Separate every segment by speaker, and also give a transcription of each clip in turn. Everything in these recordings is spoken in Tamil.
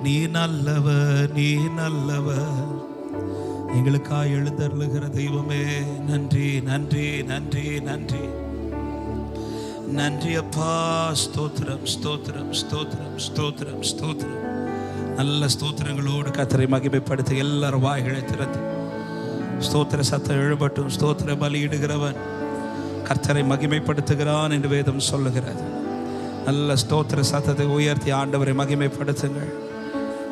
Speaker 1: நீ நல்லவர், நீ நல்லவர். எங்களுக்காய் எழுந்தருளுகிற தெய்வமே, நன்றி நன்றி நன்றி நன்றி நன்றி அப்பா. ஸ்தோத்திரம் ஸ்தோத்திரம் ஸ்தோத்திரம் ஸ்தோத்திரம் ஸ்தோத்திரம். நல்ல ஸ்தோத்திரங்களோடு கர்த்தரை மகிமைப்படுத்த எல்லாரும் வாய்களை திறந்து ஸ்தோத்திர சத்தம் எழுபட்டும். ஸ்தோத்திர பலியிடுகிறவன் கர்த்தரை மகிமைப்படுத்துகிறான் என்று வேதம் சொல்லுகிறது. நல்ல ஸ்தோத்திர சத்தத்தை உயர்த்தி ஆண்டவரை மகிமைப்படுத்துங்கள்.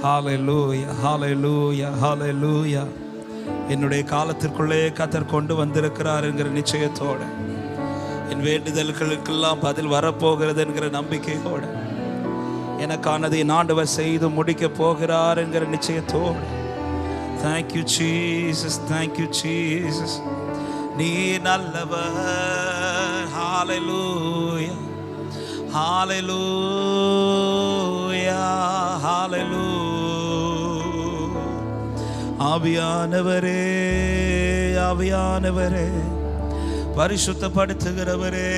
Speaker 1: ஹல்லேலூயா ஹல்லேலூயா ஹல்லேலூயா. என்னுடைய காலத்திற்குள்ளே கர்த்தர் கொண்டு வந்திருக்கிறார் என்கிற நிச்சயத்தோடு, என் வேண்டுதல்களுக்கெல்லாம் பதில் வரப்போகிறது என்கிற நம்பிக்கையோடு, எனக்கானதை ஆண்டவர் செய்து முடிக்க போகிறார் என்கிற நிச்சயத்தோடு, தேங்க்யூ ஜீசஸ், தேங்க்யூ ஜீசஸ். நீ நல்லவர். ஹல்லேலூயா ஹல்லேலூயா ஹல்லேலூயா. ஆவியானவரே ஆவியானவரே, பரிசுத்தப்படுத்துகிறவரே,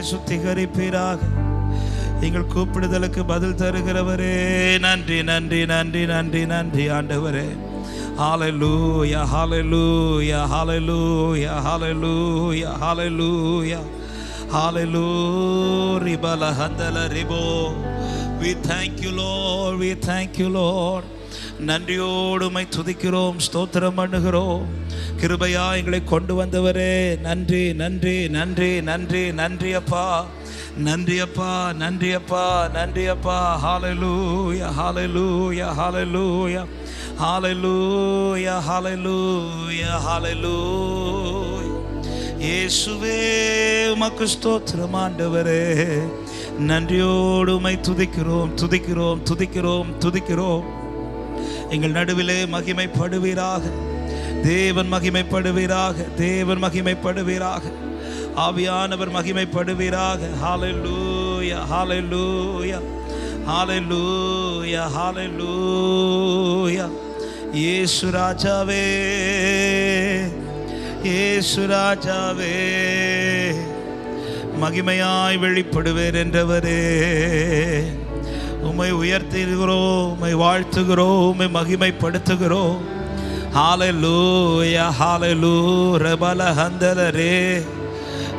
Speaker 1: சுத்திகரிப்பீராக. எங்கள் கூப்பிடுதலுக்கு பதில் தருகிறவரே, நன்றி நன்றி நன்றி நன்றி நன்றி ஆண்டவரே. ஹல்லேலூயா ஹல்லேலூயா ஹல்லேலூயா ஹல்லேலூயா ஹல்லேலூயா ஹல்லேலூயா. பலஹந்தல ribo. We thank you Lord, we thank you Lord. நன்றியோடு உம்மை துதிக்கிறோம், ஸ்தோத்திரம் பண்ணுகிறோம். கிருபையா எங்களை கொண்டு வந்தவரே, நன்றி நன்றி நன்றி நன்றி நன்றி அப்பா, நன்றி அப்பா, நன்றி அப்பா, நன்றி அப்பா. ஹல்லேலூயா ஹல்லேலூயா ஹல்லேலூயா ஹல்லேலூயா ஹல்லேலூயா ஹல்லேலூயா. இயேசுவே உமக்கு ஸ்தோத்திரம் ஆண்டவரே. நன்றியோடு உம்மை துதிக்கிறோம் துதிக்கிறோம் துதிக்கிறோம் துதிக்கிறோம். எங்கள் நடுவிலே மகிமைப்படுவீராக, தேவன் மகிமைப்படுவீராக, தேவன் மகிமைப்படுவீராக, ஆவியானவர் மகிமைப்படுவீராக. ஹல்லேலூயா ஹல்லேலூயா ஹல்லேலூயா ஹல்லேலூயா. இயேசு ராஜாவே, இயேசு ராஜாவே, மகிமையாய் வெளிப்படுவேர் என்றவரே, உம்மை உயர்த்துகிறோம், உம்மை வாழ்த்துகிறோம், உம்மை மகிமைப்படுத்துகிறோம். ஹல்லேலூயா ஹல்லேலூயா. பலஹந்தலரே,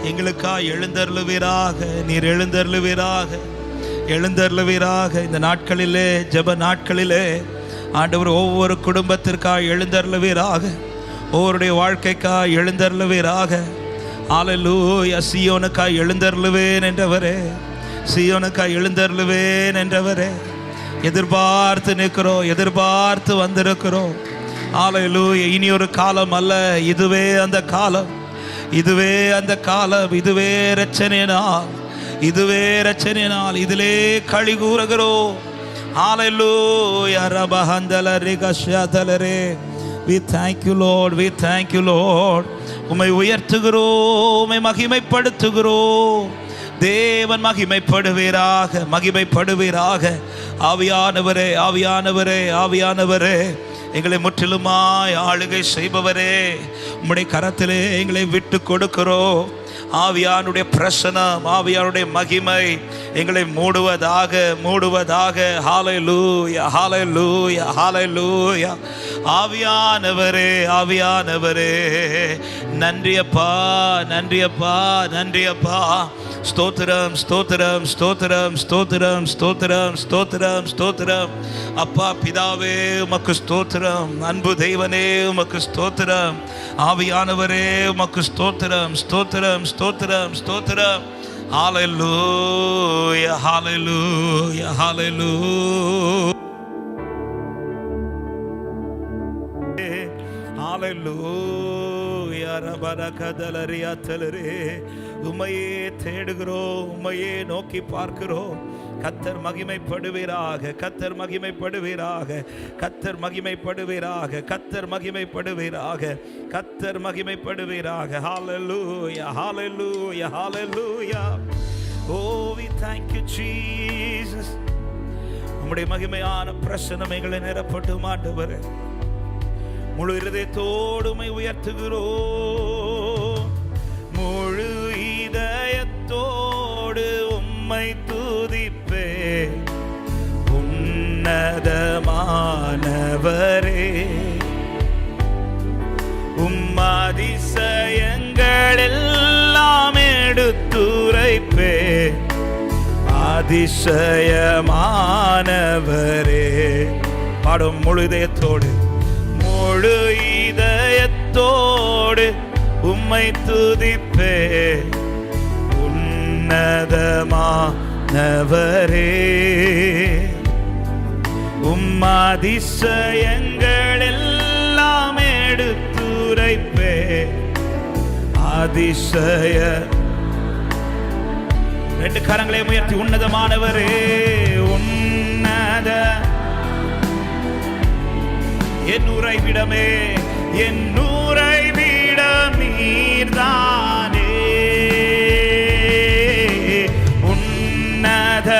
Speaker 1: எங்களுக்காய் எழுந்தருளுவீராக, நீர் எழுந்தருளுவீராக, எழுந்தருளுவீராக. இந்த நாட்களிலே, ஜெப நாட்களிலே ஆண்டவர் ஒவ்வொரு குடும்பத்திற்காய் எழுந்தருளுவீராக, ஒவ்வொருடைய வாழ்க்கைக்காய் எழுந்தருளுவீராக. ஹல்லேலூயா. சீயோனுக்காய் எழுந்தருளுவேன் என்றவரே, சீயோனுக்காய் எழுந்தருளுவேன் என்றவரே, எதிர்பார்த்து நிற்கிறோம், எதிர்பார்த்து வந்திருக்கிறோம். ஹல்லேலூயா. இனி ஒரு காலம் அல்ல, இதுவே அந்த காலம், இதுவே அந்த காலம், இதுவே இரட்சணிய நாள், இதுவே இரட்சணிய நாள். இதிலே களி கூறுகிறோம். ஹல்லேலூயா. ரபஹந்தல ரிகஷதலரே. We thank you Lord, we thank you Lord. உம்மை உயர்த்துகிறோம், உம்மை மகிமைப்படுத்துகிறோம். தேவன் மகிமைப்படுவீராக, மகிமைப்படுவீராக. ஆவியானவரே ஆவியானவரே ஆவியானவரே, எங்களை முற்றிலுமாய் ஆளுகை செய்பவரே, உம்முடைய கரத்திலே எங்களை விட்டு கொடுக்கிறோம். ஆவியானுடைய பிரசனம், ஆவியானுடைய மகிமை எங்களை மூடுவதாக மூடுவதாக. ஹல்லேலூயா ஹல்லேலூயா ஹல்லேலூயா. ஆவியானவரே ஆவியானவரே, நன்றியப்பா நன்றியப்பா நன்றியப்பா. ஸ்தோத்திரம் ஸ்தோத்திரம் ஸ்தோத்திரம் ஸ்தோத்திரம் ஸ்தோத்திரம் ஸ்தோத்திரம் ஸ்தோத்திரம். அப்பா பிதாவே உமக்கு ஸ்தோத்திரம், அன்பு தெய்வனே உமக்கு ஸ்தோத்திரம், ஆவியானவரே உமக்கு ஸ்தோத்திரம் ஸ்தோத்திரம் ஸ்தோத்திரம் ஸ்தோத்திரம். ஹல்லேலூயா ஹல்லேலூயா ஹல்லேலூயா ஹல்லேலூயா. ரபரகதலரியாத்தலரே, உம்மையே தேடுகிறோம், உம்மையே நோக்கி பார்க்கிறோம். கர்த்தர் மகிமைப்படுவீராக, கர்த்தர் மகிமைப்படுவீராக, கர்த்தர் மகிமைப்படுவீராக, கர்த்தர் மகிமைப்படுவீராக, கர்த்தர் மகிமைப்படுவீராக. ஹல்லேலூயா ஹல்லேலூயா ஹல்லேலூயா. Oh, we thank you Jesus. உம்முடைய மகிமையான பிரசன்னம் எங்களை நிரப்பட்டும் ஆண்டவரே. முழு இருதயத்தோடு உம்மை உயர்த்துகிறோம், முழு இதயத்தோடு உம்மை துதிப்பே. உன்னதமான அதிசயங்கள் எல்லாம் எடுத்துரைப்பே, அதிசயமானவரே. பாடும் முழு இதயத்தோடு, முழு இதயத்தோடு உம்மை துதிப்பே, உன்னதமானவரே. அதிசயங்கள் எல்லாம் எடுத்துரைப்பே, அதிசய. ரெண்டு கரங்களை உயர்த்தி, உன்னதமானவரே, உன்னத என் உறைவிடமே, என் உறைவிடம் நீர்தானே, உன்னத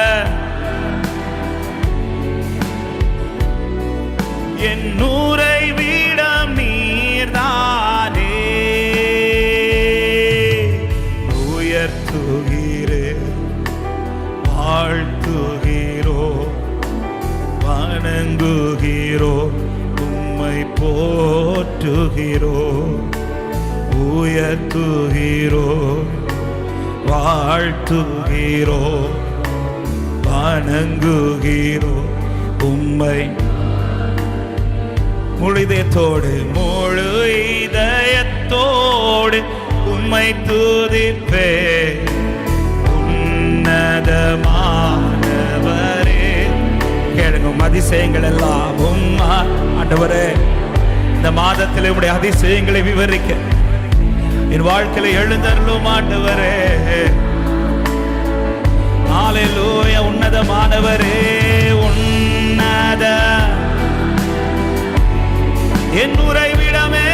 Speaker 1: என் உறைவிடம் நீர்தானே. உயர்த்துகிறே, வாழ்த்துகிறோ, வணங்குகிறோ, உம்மை போற்றுகிறோ. உயர்த்துகிறோ, வாழ்த்துகிறோ, வணங்குகிறோ, உம்மை முழு இதயத்தோடு, முழு இதயத்தோடு உம்மை துதிப்பே, உன்னதமானவரே. கேளுங்க, அதிசயங்கள் எல்லாம் ஆண்டவரே, இந்த மாதத்தில் உடைய அதிசயங்களை விவரிக்க என் வாழ்க்கையில எழுந்தருளும் ஆண்டவரே. ஹல்லேலூயா. உன்னதமானவரே, உன்னத என் உறைவிடமே,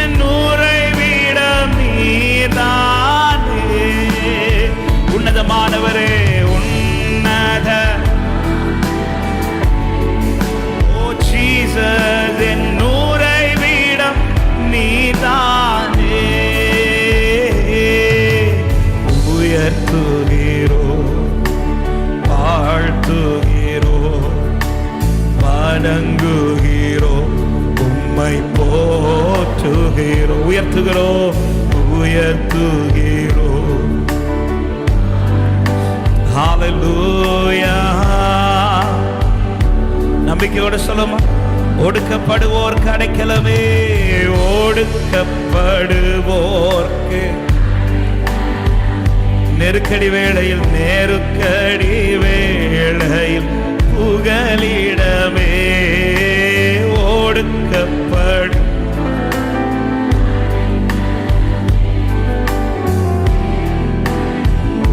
Speaker 1: என் உறைவிடம் நீர்தானே. உன்னதமானவரே, உன்னத ஓ ஜீசஸ், என் உறைவிடம் நீர்தானே. உயர்த்துகிறோ, வாழ்த்துகிறோ, வணங்குகிறோ, உம்மை போற்றுகிறோ. உயர்த்துகிறோ, உயர்த்துகிறோ. ஹல்லேலூயா. நம்பிக்கையோடு சொல்லுமா, ஒடுக்கப்படுவோர்க்கு அடைக்கலமே, ஒடுக்கப்படுவோர்க்கு நெருக்கடி வேளையில், நெருக்கடி வேளையில் புகலிடமே. ஒடுக்கப்படு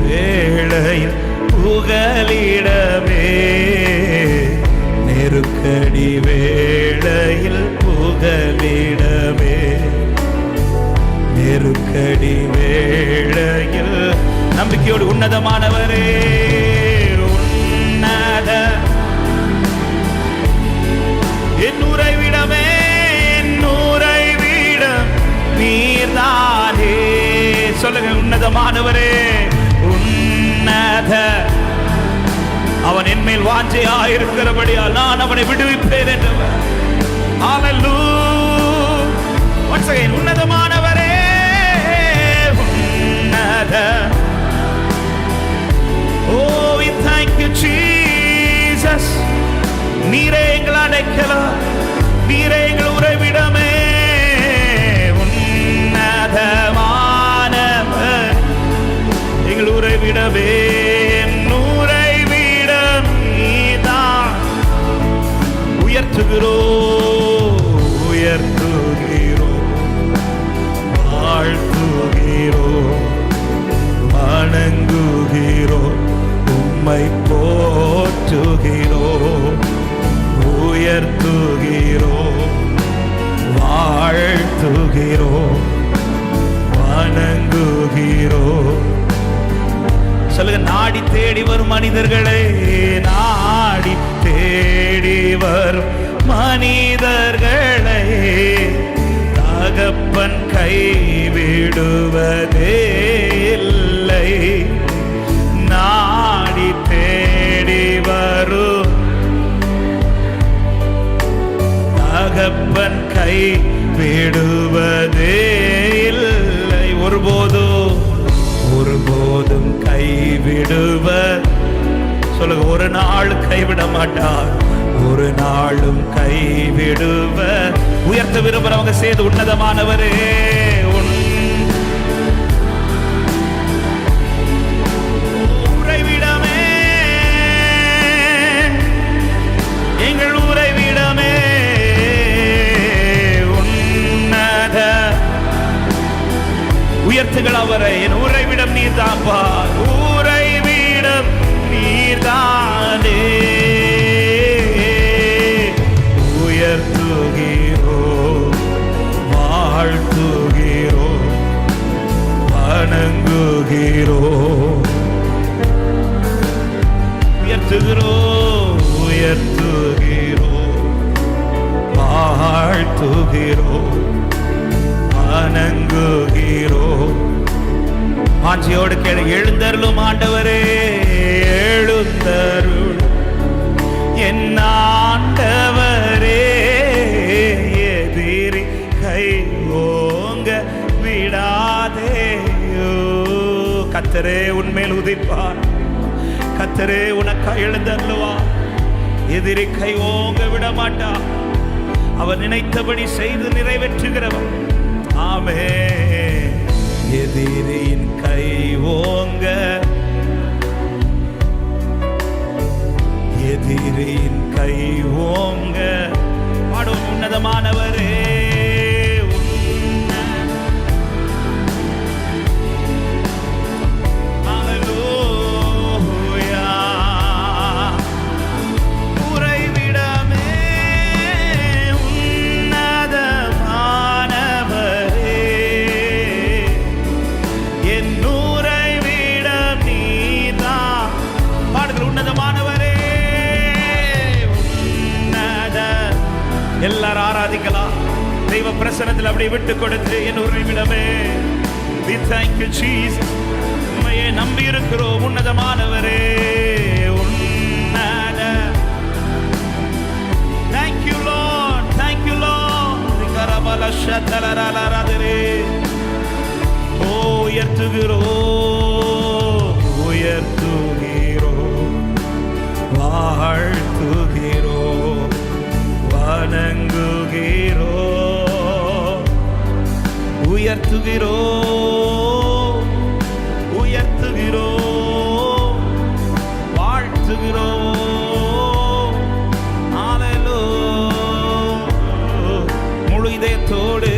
Speaker 1: வேளையில் புகலிடமே, நெருக்கடி வேளையில் புகலிடமே, நெருக்கடி வேளையில். நம்பிக்கையோடு, உன்னதமானவரே, உன்னத என் உறைவிடமே, என் உறைவிடம் நீர்தானே. சொல்லுங்க, உன்னதமானவரே, உன்னத. அவன் என் மேல் வாஞ்சையாயிருக்கிறபடியால் நான் அவனை விடுவிப்பேன் என்றவர். ஹல்லேலூயா. once again, உன்னதமானவரே, உன்னத. Oh, we thank you Jesus. நீரே எங்கள் அடைக்கலம், நீரே எங்கள் உறைவிடமே, உன்னதமானவர் எங்கள் உறைவிடமே, உறைவிடம் நீதான். உயர்த்துகிறோ, உயர்த்துகிறோ, வாழ்த்துகிறோ, வணங்குகிறோ, உம்மை போற்றுகிறோ. உயர்த்துகிறோ, வாழ்த்துகிறோ, வணங்குகிறோ. சொல்லுங்க, நாடி தேடி வரும் மனிதர்களே, நாடி தேடி வரும் மனிதர்களே, தகப்பன் கைவிடுவதே இல்லை. நாடி தேடி வரும் தகப்பன் கை கைவிடுவதே இல்லை. ஒருபோதும் கைவிடுவ சொல்லுங்க. ஒரு நாள் கைவிட மாட்டார், ஒரு நாளும் கைவிடுவ. உயர்த்த விரும்புறவங்க சேர்ந்து உன்னதமானவரே உறைவிடமே, எங்கள் உறைவிடமே, உன்னத உயர்த்துகள் அவரை. என் உறைவிடம் நீர்தான்பா, உறைவிடம் நீர்தானே. உயர்த்துகிறோ, வாழ்த்துகிறோ, வணங்குகிறோ. உயர்த்துகிறோ, உயர்த்துகிறோ, வாழ்த்துகிறோ, வணங்குகிறோ. வாஞ்சியோடு கேளு. எழுந்தருளும் ஆண்டவரே, எழுந்தருள் என் ஆண்டவரே. எதிரி கை ஓங்க விடாதேயோ. கர்த்தரே உன்மேல் உதிப்பார், கர்த்தரே உனக்காய் எழுந்தருளுவார். எதிரி கை ஓங்க விட மாட்டார். அவர் நினைத்தபடி செய்து நிறைவேற்றுகிறவர். ஆமென். எதிரியின் கை ஓங்க, எதிரியின் கை ஓங்க. பாடும் உன்னதமானவரே, எல்லாரும் ஆராதிக்கலாம். தெய்வ பிரசன்னத்தில் அப்படியே விட்டு கொடுத்து, என் உறைவிடமே, we thank you Jesus. உம்மையே நம்பி இருக்கிறோம் உன்னதமானவரே, உன்னத. Thank you Lord, thank you Lord. கரபல ஷதலரலரதரே. ஓ உயர்த்துகிறோ, உயர்த்துகிறோ, வாழ்த்துகிறோ, வணங்குகிறோ. உயர்த்துகிறோ, உயர்த்துகிறோ, வாழ்த்துகிறோ. முழு இதயத்தோடு,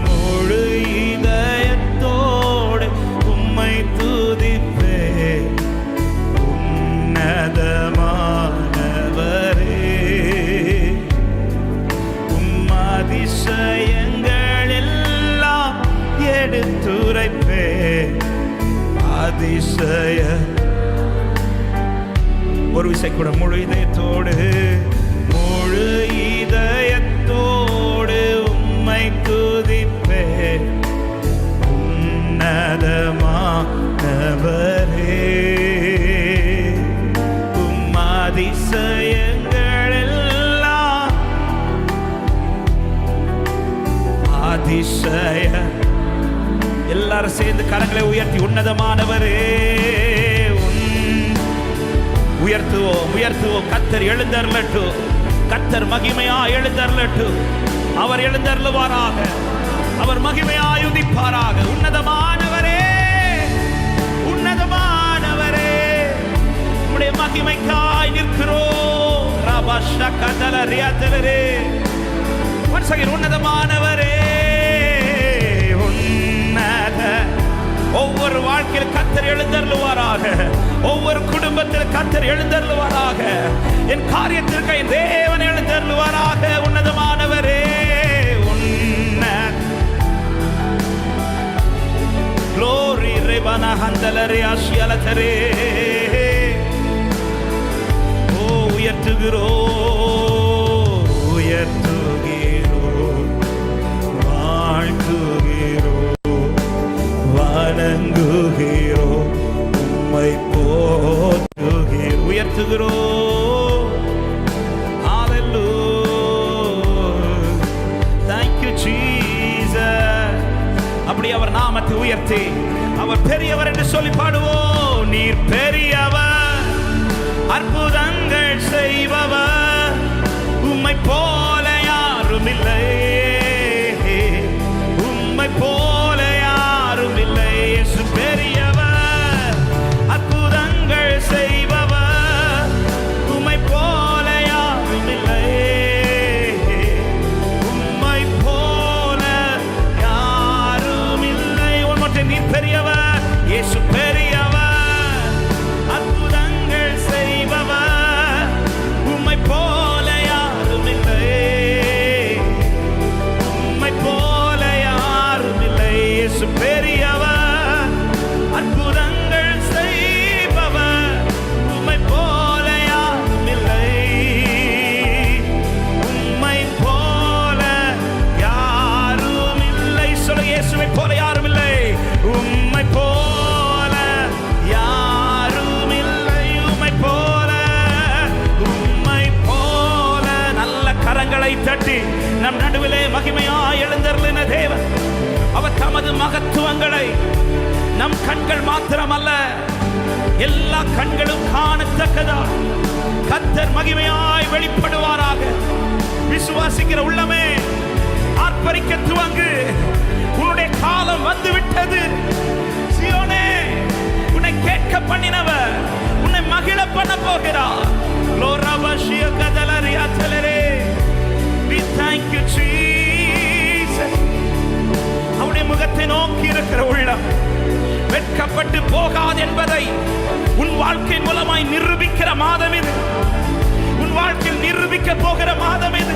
Speaker 1: முழு இதயத்தோடு உம்மை துதிப்பே. உன்னதமானவரே, அதிசயங்கள் எல்லாம் எடுத்துரைப்பே. அதிசய ஒரு விசை கூட. முழு இதயத்தோடு, முழு இதயத்தோடு உம்மை துதிப்பே. உன்னதமானவரே, அதிசயங்கள் எல்லாம் அதிசய. எல்லாரும் சேர்ந்து கரங்களை உயர்த்தி உன்னதமானவரே உயர்த்துவோம், உயர்த்துவோம். கர்த்தர் எழுந்தருளட்டும், கர்த்தர் மகிமையா எழுந்தருளட்டும். அவர் எழுந்தருளுவாராக, அவர் மகிமையாய் உதிப்பாராக. உன்னதமானவரே, உன்னதமானவரே, உம்முடைய மகிமைக்காய் நிற்கிறோம். ரபஷ கதல ரியாதலரே. once again உன்னதமானவரே, உன்னத. ஒவ்வொரு வாழ்க்கையில் கர்த்தர் எழுந்தருளுவாராக, ஒவ்வொரு குடும்பத்தில் கர்த்தர் எழுந்தருளுவாராக. என் காரியத்திற்கு என் தேவன் எழுந்தருளுவாராக. உன்னதமானவரே, glory rebana handalare ashialatare. ஓ உயர்த்துகிறோ, உயர்த்துகிறோ, வாழ்த்துகிறோ, வணங்குகிறோ, உம்மை போற்றுகிறோ. உயர்த்துகிறோ, hallelujah. Thank you Jesus. உயர்த்தி அவர் பெரியவர் என்று சொல்லி பாடுவோம். நீர் பெரியவர், அற்புதங்கள் செய்பவர், உம்மை போல யாரும் இல்லை, உம்மை போல யாரும் இல்லை. இயேசு பெரியவர், அற்புதங்கள் செய்பவர், உம்மை போல யாரும் இல்லை, உம்மை போல யாரும் இல்லை. ஒரு மட்டும் நீர் பெரியவர், இயேசு பெரியவர், அற்புதங்கள் செய்பவர், உம்மை போல யாரும் இல்லை, உம்மை போல யாரும் இல்லை. இயேசு பெரியவர், அற்புதங்கள் செய்பவர், உம்மை போல யாரும் இல்லை, உம்மை போல யாரும் இல்லை. சொல்ல, இயேசுவை போல யாரும் இல்லை, உம்மை போல யாரும் இல்லை, உம்மை போல, உம்மை போல. நல்ல கரங்களை தட்டி நம் நடுவிலே மகிமையாய் எழுந்தருளின தேவன், அவர் தமது மகத்துவங்களை நம் கண்கள் மாத்திரமல்ல, எல்லா கண்களும் காணத்தக்கதா கர்த்தர் மகிமையாய் வெளிப்படுவாராக. விசுவாசிக்கிற உள்ளமே ஆர்ப்பரிக்க துவங்கு. உன்னுடைய காலம் வந்து விட்டது. சீயோனே, உன்னை கேட்க பண்ணினவர் உன்னை மகிழ பண்ண போகிறார். லோரபஷிய கதலரியா தலரே. We thank you Jesus. அவருடைய முகத்தை நோக்கி இருக்கிற உள்ளம் வெட்கப்பட்டு போகாது என்பதை உன் வாழ்க்கை மூலமாய் நிரூபிக்கிற மாதம் இது. உன் வாழ்க்கையில் நிரூபிக்க போகிற மாதம் இது.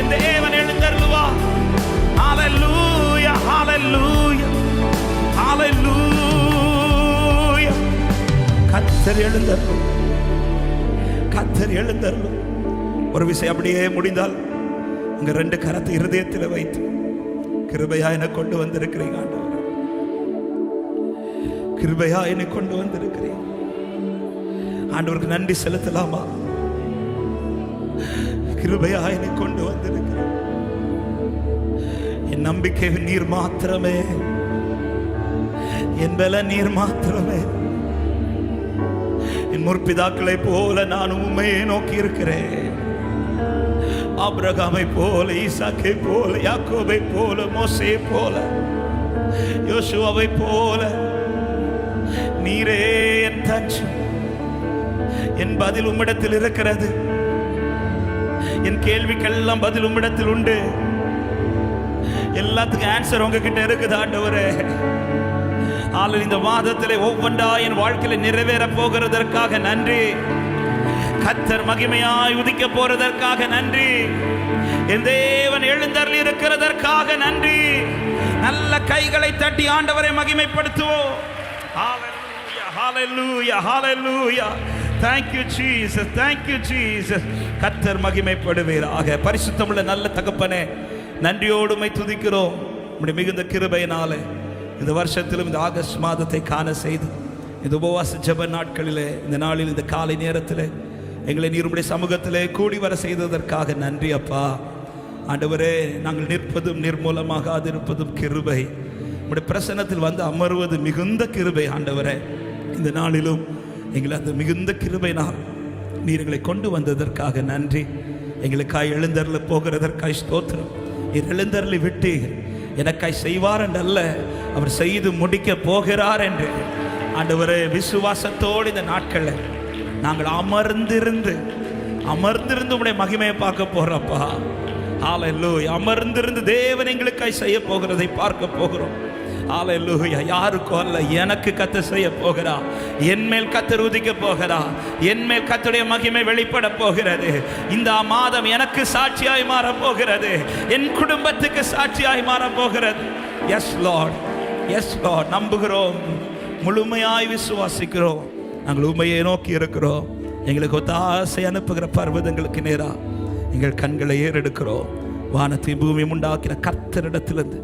Speaker 1: இந்த தேவன் எழுந்தருளுவா. ஹalleluya, hallelujah, hallelujah. கர்த்தர் எழுந்தருளும், கர்த்தர் எழுந்தருளும். ஒரு விஷயம் அப்படியே முடிந்தால் உங்க ரெண்டு கரத்தை இருதயத்தில் வைத்து கிருபையா என்னை கொண்டு வந்திருக்கிறீங்க ஆண்டவரே, கிருபையா என்னை கொண்டு வந்திருக்கிறீங்க ஆண்டவருக்கு நன்றி செலுத்தலாமா? கிருபையா என்னை கொண்டு வந்திருக்கிறேன். என் நம்பிக்கை நீர் மாத்திரமே, என் பல நீர் மாத்திரமே. என் முற்பிதாக்களை போல நான் உம்மையை நோக்கி இருக்கிறேன். ஆபிரகாமை போல, ஈசாக்கை போல, யாக்கோபை போல, மோசே போல, யோசுவாவை போல. நீரே என் தஞ்சம். என் பதில் உம்மிடத்தில் இருக்கிறது. என் கேள்விக்கெல்லாம் பதில் உம்மிடத்தில் உண்டு. எல்லாத்துக்கும் ஆன்சர் உங்ககிட்ட இருக்குது ஆண்டவரே. ஆனால் இந்த மாதத்திலே ஒவ்வொன்றா என் வாழ்க்கையில நிறைவேற போகிறதற்காக நன்றி. கர்த்தர் மகிமையாய் உதிக்க போறதற்காக நன்றி. என் தேவன் எழுந்தருளி இருக்கிறதற்காக நன்றி. நல்ல கைகளை தட்டி ஆண்டவரை மகிமைப்படுத்துவோம். ஹalleluya, hallelujah, hallelujah. Thank you Jesus, thank you Jesus. கர்த்தர் மகிமைப்படுவீராக. பரிசுத்தமுள்ள நல்ல தகப்பனே, நன்றியோடு உம்மை துதிக்கிறோம். உம்முடைய மிகுந்த கிருபையினாலே இந்த வருஷத்திலும் இந்த ஆகஸ்ட் மாதத்தை காண செய்து இந்த உபவாச ஜெப நாட்களிலே, இந்த நாளில், இந்த காலை நேரத்திலே எங்களை நீர் உம்முடைய சமூகத்திலே கூடி வர செய்ததற்காக நன்றி அப்பா. ஆண்டவரே, நாங்கள் நிற்பதும் நிர்மூலமாகாதிருப்பதும் கிருபை. உம்முடைய பிரசன்னத்தில் வந்து அமர்வது மிகுந்த கிருபை ஆண்டவரே. இந்த நாளிலும் எங்களை அந்த மிகுந்த கிருபையினால் நீர் எங்களை கொண்டு வந்ததற்காக நன்றி. எங்களுக்காய் எழுந்தருள போகிறதற்காய் ஸ்தோத்திரம். நீர் எழுந்தருளி விட்டு எனக்காய் செய்வார் என்றல்ல, அவர் செய்து முடிக்க போகிறார் என்று ஆண்டவரே விசுவாசத்தோடு இந்த நாட்களில் நாங்கள் அமர்ந்திருந்து உம்முடைய மகிமையை பார்க்க போறோம்ப்பா. ஹalleluya. அமர்ந்திருந்து தேவன் எங்களுக்காய் செய்ய போகிறதை பார்க்க போகிறோம். ஹalleluya. யாருக்கும் அல்ல, எனக்கு கர்த்தர் செய்ய போகிறா. என் மேல் கர்த்தர் உதிக்க போகிறா. என் மேல் கர்த்தருடைய மகிமை வெளிப்பட போகிறது. இந்த மாதம் எனக்கு சாட்சியாய் மாற போகிறது. என் குடும்பத்துக்கு சாட்சியாய் மாற போகிறது. Yes lord, yes lord. நம்புகிறோம், முழுமையாய் விசுவாசிக்கிறோம். நாங்கள் உண்மையை நோக்கி இருக்கிறோம். எங்களுக்கு ஒத்தாசை அனுப்புகிற பர்வதங்களுக்கு நேரா எங்கள் கண்களை ஏறெடுக்கிறோம். வானத்தை பூமி உண்டாக்கின கர்த்தரிடத்திலிருந்து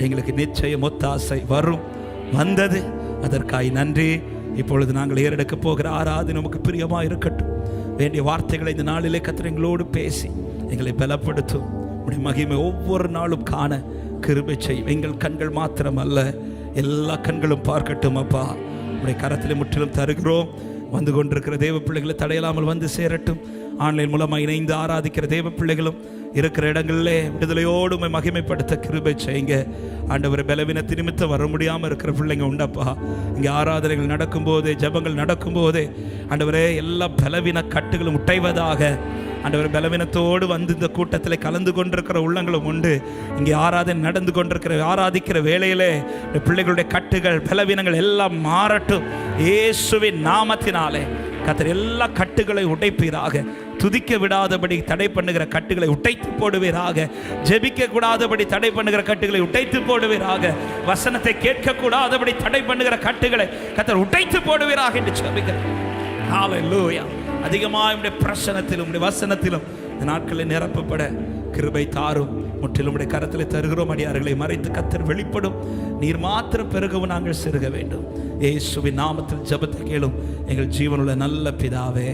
Speaker 1: எங்களுக்கு நிச்சயம் ஒத்தாசை வரும், வந்தது. அதற்காய் நன்றி. இப்பொழுது நாங்கள் ஏறெடுக்க போகிற ஆராதனை நமக்கு பிரியமாக இருக்கட்டும். வேண்டிய வார்த்தைகளை இந்த நாளிலே கர்த்தர் எங்களோடு பேசி எங்களை பலப்படுத்தும். உடைய மகிமை ஒவ்வொரு நாளும் காண கிருபை செய்யும். எங்கள் கண்கள் மாத்திரம் அல்ல, எல்லா கண்களும் பார்க்கட்டும் அப்பா. உடைய கரத்தில் முற்றிலும் தருகிறோம். வந்து கொண்டிருக்கிற தேவ பிள்ளைகளை தடையில்லாமல் வந்து சேரட்டும். ஆன்லைன் மூலமாக இணைந்து ஆராதிக்கிற தேவ பிள்ளைகளும் இருக்கிற இடங்களிலே விடுதலையோடு மகிமைப்படுத்த கிருபை செய்யுங்க ஆண்டவரை. பலவீனத்து நிமித்தம் வர முடியாமல் இருக்கிற பிள்ளைங்க உண்டப்பா. இங்கே ஆராதனைகள் நடக்கும்போதே, ஜபங்கள் நடக்கும்போதே ஆண்டவரே, எல்லா பலவீன கட்டுகளும் உடைவதாக. ஆண்டவர், பலவீனத்தோடு வந்து இந்த கூட்டத்தில் கலந்து கொண்டிருக்கிற உள்ளங்களும் உண்டு. இங்கே ஆராதனை நடந்து கொண்டிருக்கிற ஆராதிக்கிற வேளையிலே இந்த பிள்ளைகளுடைய கட்டுகள், பலவீனங்கள் எல்லாம் மாறட்டும் இயேசுவின் நாமத்தினாலே. கர்த்தர் எல்லா கட்டுகளை உடைப்பீராக. துதிக்க விடாதபடி தடை பண்ணுகிற கட்டுகளை உடைத்து போடுவீராக. ஜெபிக்க கூடாதபடி தடை பண்ணுகிற கட்டுகளை உடைத்து போடுவீராக. வசனத்தை கேட்க கூடாதபடி தடை பண்ணுகிற கட்டுகளை கர்த்தர் உடைத்து போடுவீராக என்று ஜெபிக்கிறேன். ஹல்லேலூயா. அதிகமாக பிரசனத்திலும் வசனத்திலும் இந்த நாட்களில் நிரப்பப்பட கிருபை தாரும். முற்றிலும் உடைய கரத்தில் தருகிறோம். அடியார்களை மறைத்து கர்த்தர் வெளிப்படும். நீர் மாத்திரம் பெருகவும் நாங்கள் சிறுக வேண்டும். இயேசுவின் நாமத்தில் ஜெபத்தை கேளும் எங்கள் ஜீவனுள்ள நல்ல பிதாவே.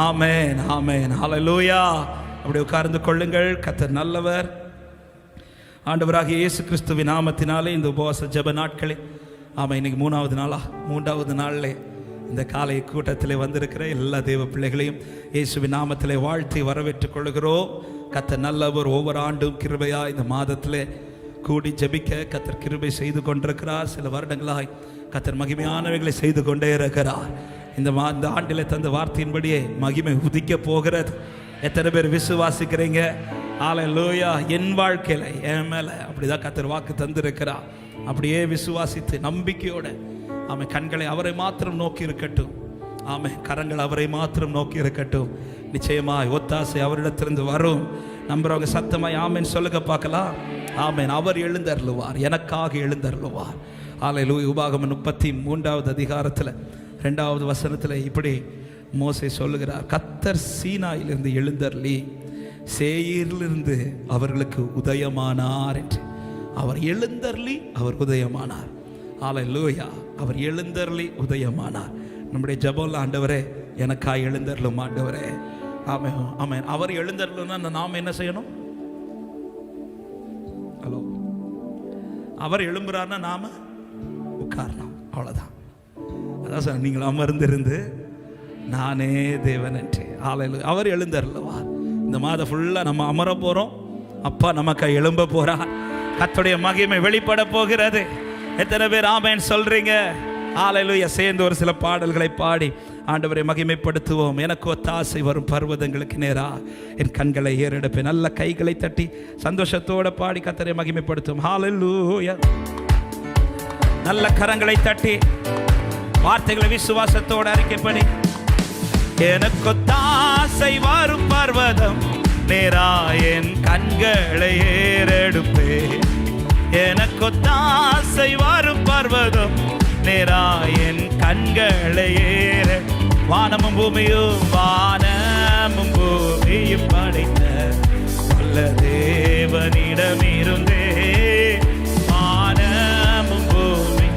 Speaker 1: ஆமென், ஆமென், ஹல்லேலூயா. அப்படி உட்கார்ந்து கொள்ளுங்கள். கர்த்தர் நல்லவர். ஆண்டவராகிய இயேசு கிறிஸ்துவின் நாமத்தினாலே இந்த உபவாச ஜெப நாட்களே, ஆமாம், இன்னைக்கு மூன்றாவது நாளிலே இந்த காலை கூட்டத்தில் வந்திருக்கிற எல்லா தேவ பிள்ளைகளையும் இயேசுவின் நாமத்திலே வாழ்த்தி வரவேற்றுக் கொள்கிறோம். கர்த்தர் நல்லவர். ஒவ்வொரு ஆண்டும் கிருபையா இந்த மாதத்திலே கூடி ஜெபிக்க கர்த்தர் கிருபை செய்து கொண்டிருக்கிறார். சில வருடங்களாய் கர்த்தர் மகிமையானவைகளை செய்து கொண்டே இருக்கிறார். இந்த ஆண்டில் தந்த வார்த்தையின்படியே மகிமை உதிக்க போகிறது. எத்தனை பேர் விசுவாசிக்கிறீங்க? ஹல்லேலூயா. என் வாழ்க்கையில் என் மேலே அப்படிதான் கர்த்தர் வாக்கு தந்திருக்கிறார். அப்படியே விசுவாசித்து நம்பிக்கையோட ஆமை கண்களை அவரை மாத்திரம் நோக்கி இருக்கட்டும். ஆமை கரங்கள் அவரை மாத்திரம் நோக்கி இருக்கட்டும். நிச்சயமாய் ஒத்தாசை அவரிடத்திலிருந்து வரும். நம்புறவங்க சத்தமாய் ஆமேன் சொல்லுங்க பார்க்கலாம். ஆமேன். அவர் எழுந்தருளுவார், எனக்காக எழுந்தருளுவார். ஹல்லேலூயா. உபாகமம் 33வது அதிகாரத்தில் 2வது வசனத்தில் இப்படி மோசே சொல்லுகிறார், கர்த்தர் சீனாயிலிருந்து எழுந்தருளி சேயீரிலிருந்து அவர்களுக்கு உதயமானார் என்று. அவர் எழுந்தருளி அவர் உதயமானார். ஹல்லேலூயா. அவர் எழுந்தருளி உதயமானார். நம்முடைய ஜெபம்ல, ஆண்டவரே எனக்காய் எழுந்தருளும் ஆண்டவரே. ஆமென், ஆமென். அவர் எழுந்தருளும்னா நாம் என்ன செய்யணும்? ஹலோ, அவர் எழும்புறாருன்னா நாம உட்காரணும், அவ்வளவுதான். அதான் சார், நீங்கள் அமர்ந்திருந்து நானே தேவன் என்று. ஹல்லேலூயா. அவர் எழுந்தருளுவார். இந்த மாதம் ஃபுல்லாக நம்ம அமர போகிறோம். அப்பா நமக்கு எழும்ப போகிறார். கர்த்தருடைய மகிமை வெளிப்பட போகிறது. எத்தனை பேர் ஆமென் சொல்றீங்க? ஹல்லேலூயா. சேர்ந்து ஒரு சில பாடல்களை பாடி ஆண்டவரை மகிமைப்படுத்துவோம். எனக்கு ஒத்தாசை வரும் பர்வதங்களுக்கு நேரா என் கண்களை ஏறெடுப்பேன். நல்ல கைகளை தட்டி சந்தோஷத்தோட பாடி கர்த்தரை மகிமைப்படுத்துவோம். ஹல்லேலூயா. நல்ல கரங்களை தட்டி வார்த்தைகளை விசுவாசத்தோடு அறிக்கைப்படி, எனக்கு ஒத்தாசை வரும் பர்வதம் நேரா என் கண்களை ஏறெடுப்பே. எனக்கு ஒத்தாசை வரும் பர்வதம் நேரா என் கண்களை ஏற. வானமும் பூமியும் படைத்த நல்ல தேவனிடமிருந்தே வானமும் பூமி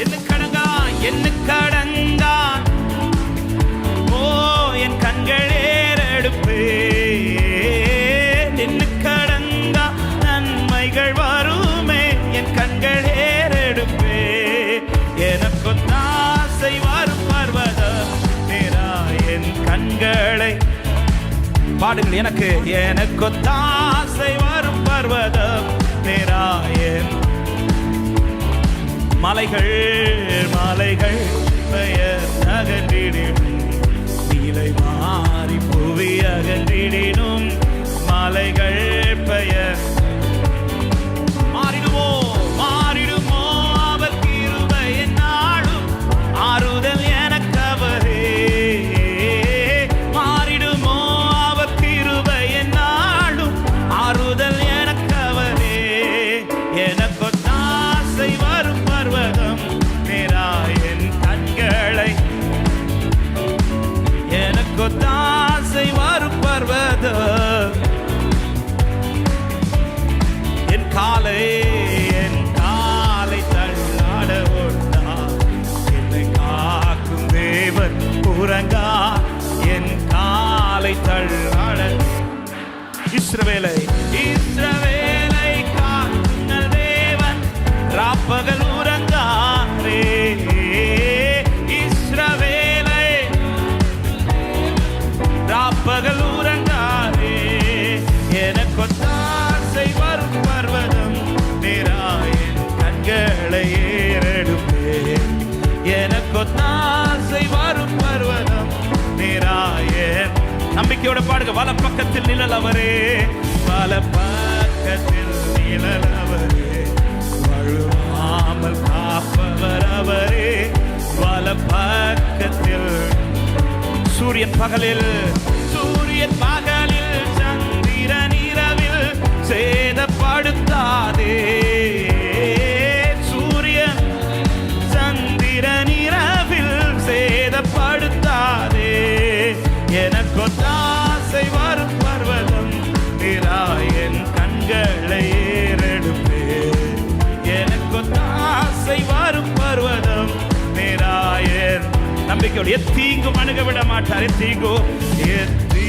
Speaker 1: என்ன கடங்கா ஓ என் கண்கள் ஏறெடுப்பே. என்ன கடங்கா நன்மைகள் வருமே என் கண்கள் ஏறெடுப்பே. எனக்கு ஆசை வரும் பர்வதம் நேரா என் கண்களை பாடுங்கள். எனக்கு ஆசை வரும் பர்வதம் நேரா என் மலைகள் பெயர் அகன்றிடினும் நீலை மாறி புவி அகன்றிடினும் மலைகள் பெயர் மாறிடுமோ அவர் கிருபை என்னாலும் ஆறுதல் எனக்கு அவரே. மாறிடுமோ அவர் கிருபை என்னாலும் ஆறுதல் எனக்கு அவரே. எனக்கு ஆசை வரும் பர்வதம் நேரா என் கண்களை எனக்கு இஸ்ரவேலை இஸ்ரவேலை காக்குங்கள் தேவன் ராப்பகல் உறங்காரே. இஸ்ரவேலை ராப்பகல் உறங்காரே. எனக்கு ஒத்தாசை வரும் பர்வதம் நிராயன் கண்களை ஏறெடுப்பே. எனக்கு ஒத்தாசை வரும் பர்வதம் நிராயன். நம்பிக்கையோட பாடுங்க. வல பக்கத்தில் நிழலவரே, வல பக்கத்தில் நிழலவரே, வழுவாமல் காப்பவர் அவரே. வல பக்கத்தில் சூரியன் பகலில் சந்திரன் இரவில் சேதப்படுத்தாதே. சூரியன் சந்திரன் இரவில் சேதப்படுத்தாதே. எனக்கு ஒத்தாசை வரும் பர்வதம் நிராயன் கண்களை ஏறெடுப்பே. எனக்கு ஒத்தாசை வரும் பர்வதம் நிராயன். நம்பிக்கையோடு எத்தீங்கும் அணுக விட மாட்டார். எத்தீங்கும் என்னை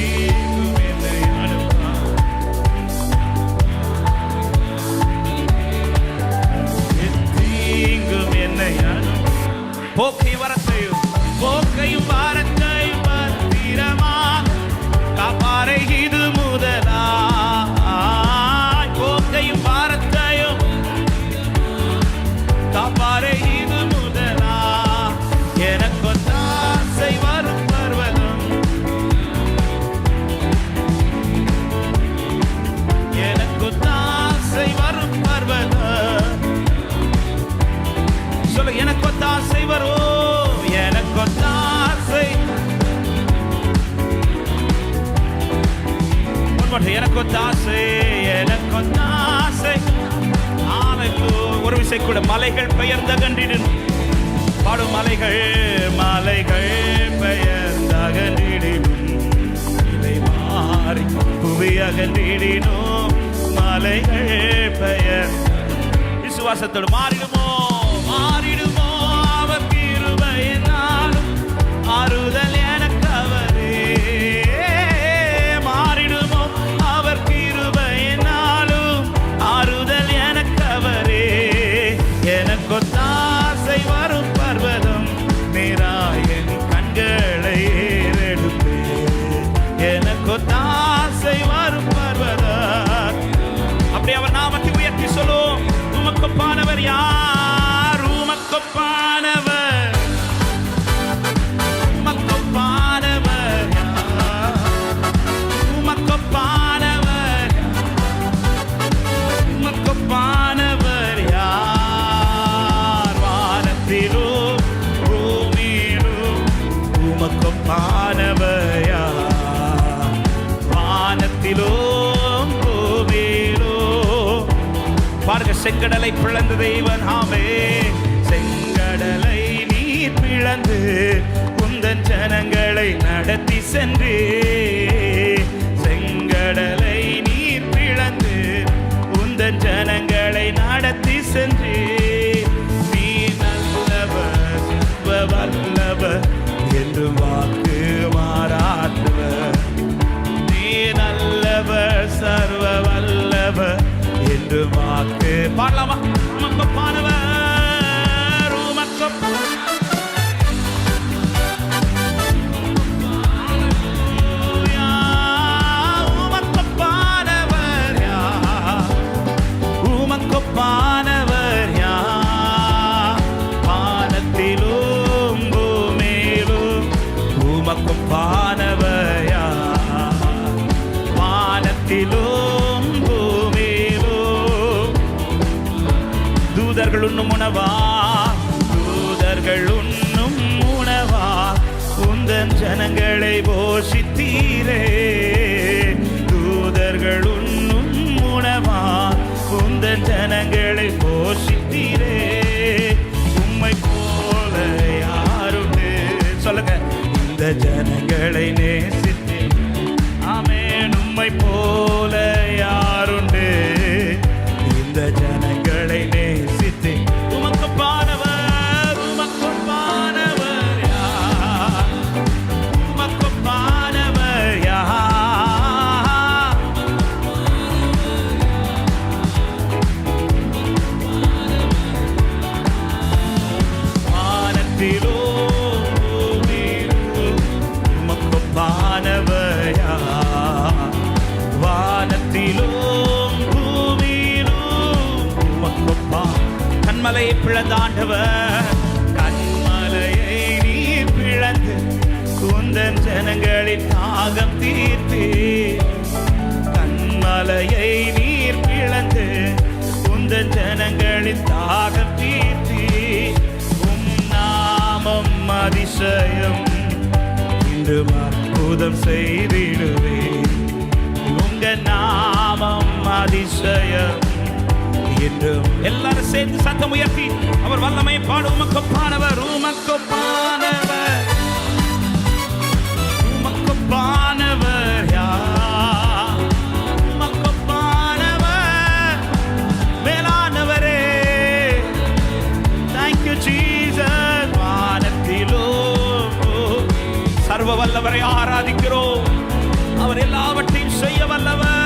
Speaker 1: அணுகார். எத்தீங்கும் என்னை அணுகார். போக்கையும் வாரத்தையும் பத்திரமா காப்பாரை இது முதலா. போக்கையும் வாரத்தையும் காப்பாரை இது முதலா. எனக்கு ஒத்தாசை வரும் பர்வதம். எனக்கு ஒத்தாசை வரும் பர்வதம். சொல்ல எனக்கு ஒத்தாசை வரும். எனக்கு ஒத்தாசை எனக்கு ஒத்தாசை. எனக்கு ஒத்தாசை. ஒரு விசை கூட மலைகள் பெயர்ந்த கண்டிடும் பாடும். மலைகள் மலைகள் பெயர்ந்த அகன்றிடும். இலை மாறி புவி அகன்றிடும். மலைகள் பெயர் விசுவாசத்தோடு மாறிடுமோ மாறிடுமோ. அவர் கிருபையினாலும் ஆறுதல் எனக்கு அவரே. மாறிடுமோ அவர் கிருபையினாலும் ஆறுதல் எனக்கு அவரே. எனக்கு ஒத்தாசை வரும் பர்வதம் நிராயன் கண்களை ஏறெடுப்பே. எனக்கு ஒத்தாசை வரும் பர்வதம். அப்படி அவர் நாமத்தை உயர்த்தி சொல்லும். உமக்கொப்பானவர் யார்? உமக்கொப்பானவர் உமக்கொப்பானவர் யார்? உமக்கொப்பானவர் உமக்கொப்பானவர் யார்? வானத்திலும் பூமியிலும் உமக்கொப்பானவர் யார்? வானத்திலும் பூமியிலும் பாருங்க. செங்கடலை பிளந்த தெய்வன் ஆமே. செங்கடலை நீர் பிளந்து உந்தன் ஜனங்களை நடத்தி சென்று. செங்கடலை நீர் பிளந்து உந்தன் ஜனங்களை நடத்தி சென்று. நீ நல்லவர் வல்லவர் என்று வாக்கு மாறாதவர். நீ நல்லவர் சர்வ வல்லவர் என்று வாக்கு பாடலாமா? உமக்கொப்பானவர் உமக்கொப்பானவர் உமக்கொப்பானவர் வானத்திலும் பூமியிலும் உமக்கொப்பானவர் வானத்திலும் பூமியிலும். தூதர்கள் உண்ணும் உணவா தூதர்கள் உண்ணும் உணவா உந்தன் ஜனங்களை போஷித்தீரே. தூதர்கள் உண்ணும் உணவா உந்தன் ஜனங்களை போஷித்தீரே. உம்மை போல யாருண்டு சொல்லுங்க. இந்த ஜனங்களை நேசித்தேன். ஆமென். உம்மை போல யாருண்டு? இந்த ஜனங்களை நேசித்தேன். உமக்கொப்பானவர் உமக்கொப்பானவர் யார்? உமக்கொப்பானவர் யார்? கண்மலையை பிளந்த ஆண்டவர், கண்மலையை நீர் பிளந்து குந்தன் ஜனங்களின் தாகம் தீர்த்து, கண்மலையை நீர் பிளந்து குந்தன் ஜனங்களின் தாகம் தீர்த்து, உம் நாமம் அதிசயம் இன்று அற்புதம் செய்திடுவே, உங்க நாமம் அதிசயம் என்றும். எல்லாரும் சேர்ந்து சத்தம் உயர்த்தி அவர் வல்லமை பாடு. உமக்கொப்பானவர், உமக்கொப்பானவர், உமக்கொப்பானவர் யார்? உமக்கொப்பானவர் மேலானவரே. Thank you Jesus. வானத்திலும் சர்வ வல்லவரை ஆராதிக்கிறோம். அவர் எல்லாவற்றையும் செய்ய வல்லவர்.